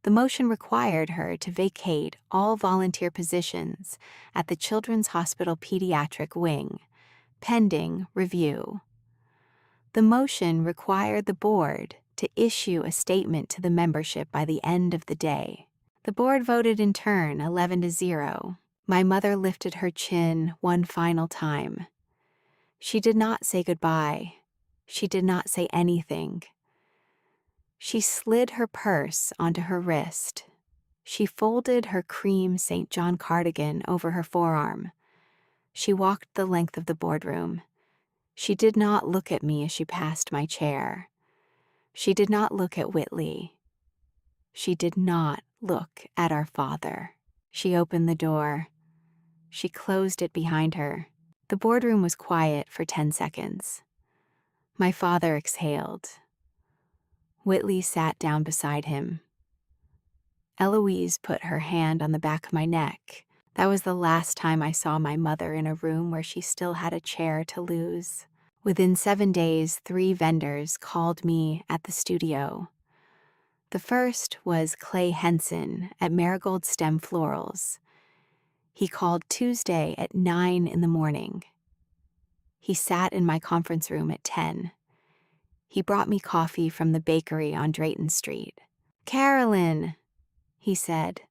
The motion required her to vacate all volunteer positions at the Children's Hospital Pediatric Wing, pending review. The motion required the board to issue a statement to the membership by the end of the day. The board voted in turn 11-0. My mother lifted her chin one final time. She did not say goodbye. She did not say anything. She slid her purse onto her wrist. She folded her cream St. John cardigan over her forearm. She walked the length of the boardroom. She did not look at me as she passed my chair. She did not look at Whitley. She did not look at our father. She opened the door. She closed it behind her. The boardroom was quiet for 10 seconds. My father exhaled. Whitley sat down beside him. Eloise put her hand on the back of my neck. That was the last time I saw my mother in a room where she still had a chair to lose. Within 7 days, 3 vendors called me at the studio. The first was Clay Henson at Marigold Stem Florals. He called Tuesday at 9 in the morning. He sat in my conference room at 10. He brought me coffee from the bakery on Drayton Street. "Carolyn," he said.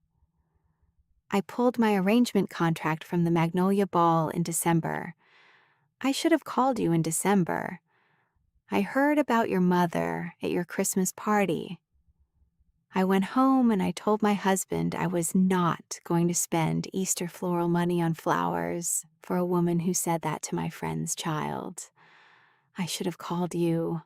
"I pulled my arrangement contract from the Magnolia Ball in December. I should have called you in December. I heard about your mother at your Christmas party. I went home and I told my husband I was not going to spend Easter floral money on flowers for a woman who said that to my friend's child. I should have called you.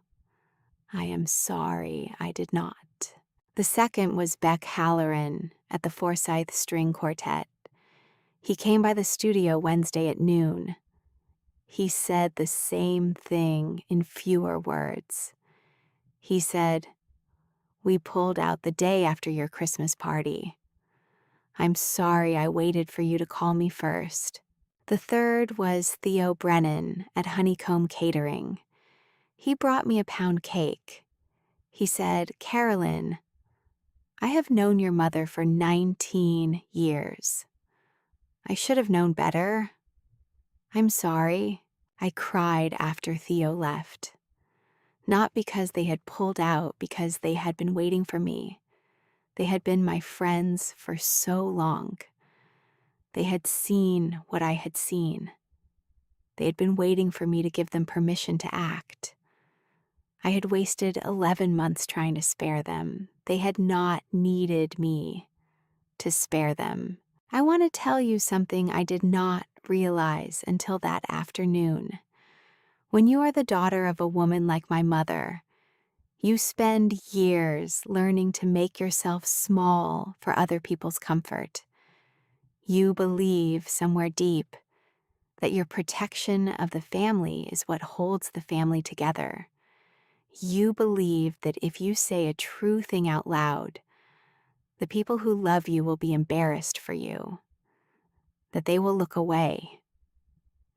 I am sorry I did not." The second was Beck Halloran at the Forsyth String Quartet. He came by the studio Wednesday at noon. He said the same thing in fewer words. He said, "We pulled out the day after your Christmas party. I'm sorry I waited for you to call me first." The third was Theo Brennan at Honeycomb Catering. He brought me a pound cake. He said, "Carolyn, I have known your mother for 19 years. I should have known better. I'm sorry." I cried after Theo left. Not because they had pulled out, because they had been waiting for me. They had been my friends for so long. They had seen what I had seen. They had been waiting for me to give them permission to act. I had wasted 11 months trying to spare them. They had not needed me to spare them. I want to tell you something I did not realize until that afternoon. When you are the daughter of a woman like my mother, you spend years learning to make yourself small for other people's comfort. You believe somewhere deep that your protection of the family is what holds the family together. You believe that if you say a true thing out loud, the people who love you will be embarrassed for you, that they will look away,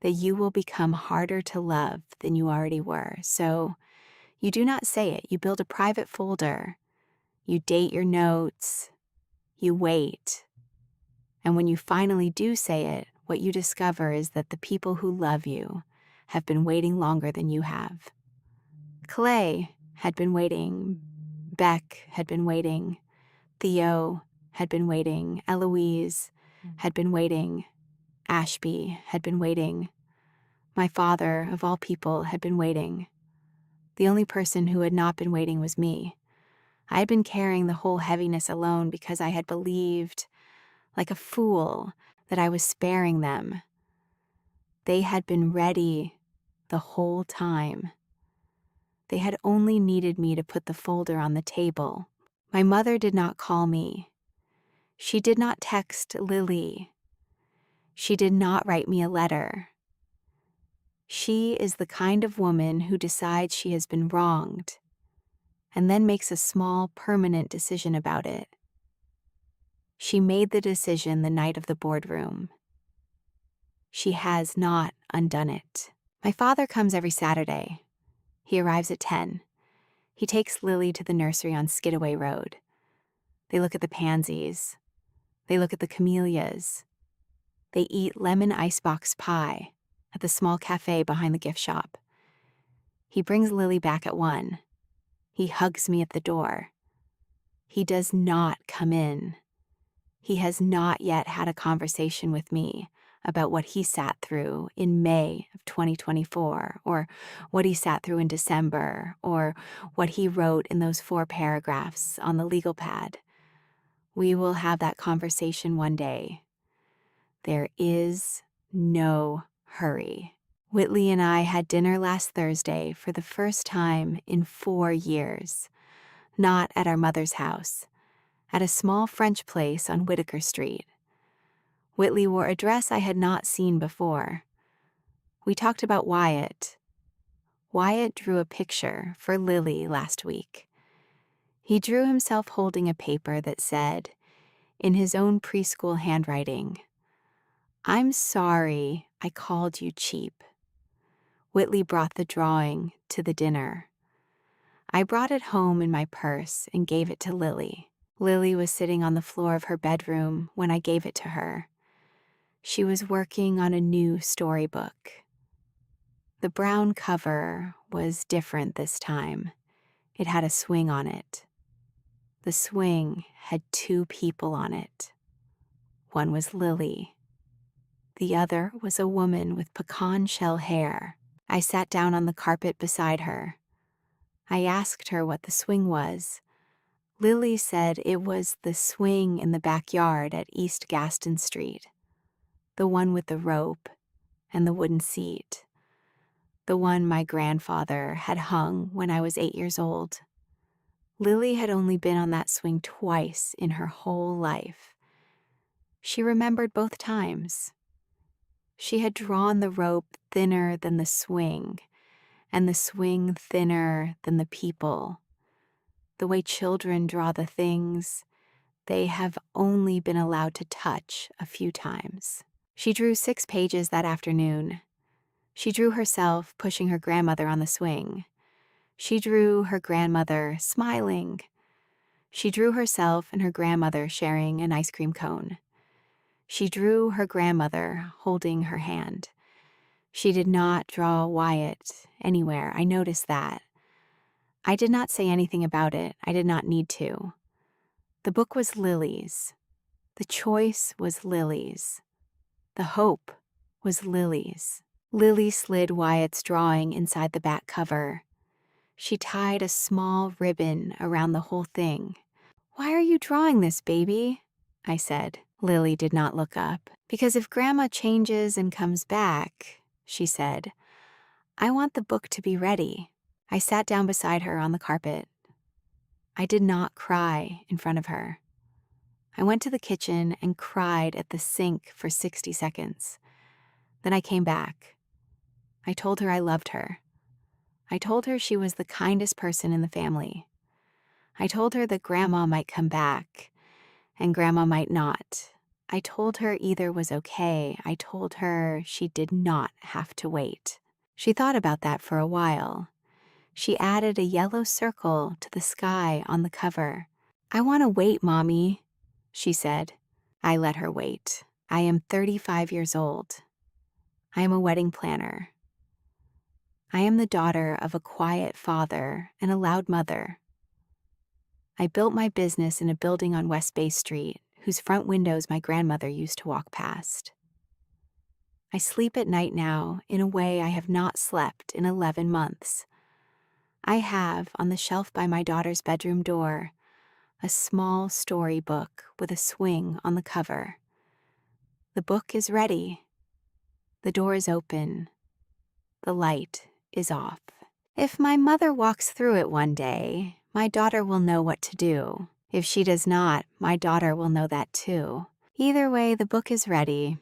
that you will become harder to love than you already were. So you do not say it. You build a private folder. You date your notes. You wait. And when you finally do say it, what you discover is that the people who love you have been waiting longer than you have. Clay had been waiting. Beck had been waiting. Theo had been waiting. Eloise had been waiting. Ashby had been waiting. My father, of all people, had been waiting. The only person who had not been waiting was me. I had been carrying the whole heaviness alone because I had believed, like a fool, that I was sparing them. They had been ready the whole time. They had only needed me to put the folder on the table. My mother did not call me. She did not text Lily. She did not write me a letter. She is the kind of woman who decides she has been wronged and then makes a small, permanent decision about it. She made the decision the night of the boardroom. She has not undone it. My father comes every Saturday. He arrives at 10. He takes Lily to the nursery on Skidaway Road. They look at the pansies. They look at the camellias. They eat lemon icebox pie at the small cafe behind the gift shop. He brings Lily back at 1. He hugs me at the door. He does not come in. He has not yet had a conversation with me about what he sat through in May of 2024, or what he sat through in December, or what he wrote in those 4 paragraphs on the legal pad. We will have that conversation one day. There is no hurry. Whitley and I had dinner last Thursday for the first time in 4 years, not at our mother's house, at a small French place on Whitaker Street. Whitley wore a dress I had not seen before. We talked about Wyatt. Wyatt drew a picture for Lily last week. He drew himself holding a paper that said, in his own preschool handwriting, "I'm sorry I called you cheap." Whitley brought the drawing to the dinner. I brought it home in my purse and gave it to Lily. Lily was sitting on the floor of her bedroom when I gave it to her. She was working on a new storybook. The brown cover was different this time. It had a swing on it. The swing had 2 people on it. One was Lily. The other was a woman with pecan shell hair. I sat down on the carpet beside her. I asked her what the swing was. Lily said it was the swing in the backyard at East Gaston Street. The one with the rope and the wooden seat. The one my grandfather had hung when I was 8 years old. Lily had only been on that swing twice in her whole life. She remembered both times. She had drawn the rope thinner than the swing, and the swing thinner than the people. The way children draw the things they have only been allowed to touch a few times. She drew 6 pages that afternoon. She drew herself pushing her grandmother on the swing. She drew her grandmother smiling. She drew herself and her grandmother sharing an ice cream cone. She drew her grandmother holding her hand. She did not draw Wyatt anywhere. I noticed that. I did not say anything about it. I did not need to. The book was Lily's. The choice was Lily's. The hope was Lily's. Lily slid Wyatt's drawing inside the back cover. She tied a small ribbon around the whole thing. "Why are you drawing this, baby?" I said. Lily did not look up. "Because if Grandma changes and comes back," she said, "I want the book to be ready." I sat down beside her on the carpet. I did not cry in front of her. I went to the kitchen and cried at the sink for 60 seconds. Then I came back. I told her I loved her. I told her she was the kindest person in the family. I told her that Grandma might come back, and Grandma might not. I told her either was okay. I told her she did not have to wait. She thought about that for a while. She added a yellow circle to the sky on the cover. "I want to wait, Mommy," she said. I let her wait. I am 35 years old. I am a wedding planner. I am the daughter of a quiet father and a loud mother. I built my business in a building on West Bay Street, whose front windows my grandmother used to walk past. I sleep at night now in a way I have not slept in 11 months. I have, on the shelf by my daughter's bedroom door, a small storybook with a swing on the cover. The book is ready. The door is open. The light is off. If my mother walks through it one day, my daughter will know what to do. If she does not, my daughter will know that too. Either way, the book is ready.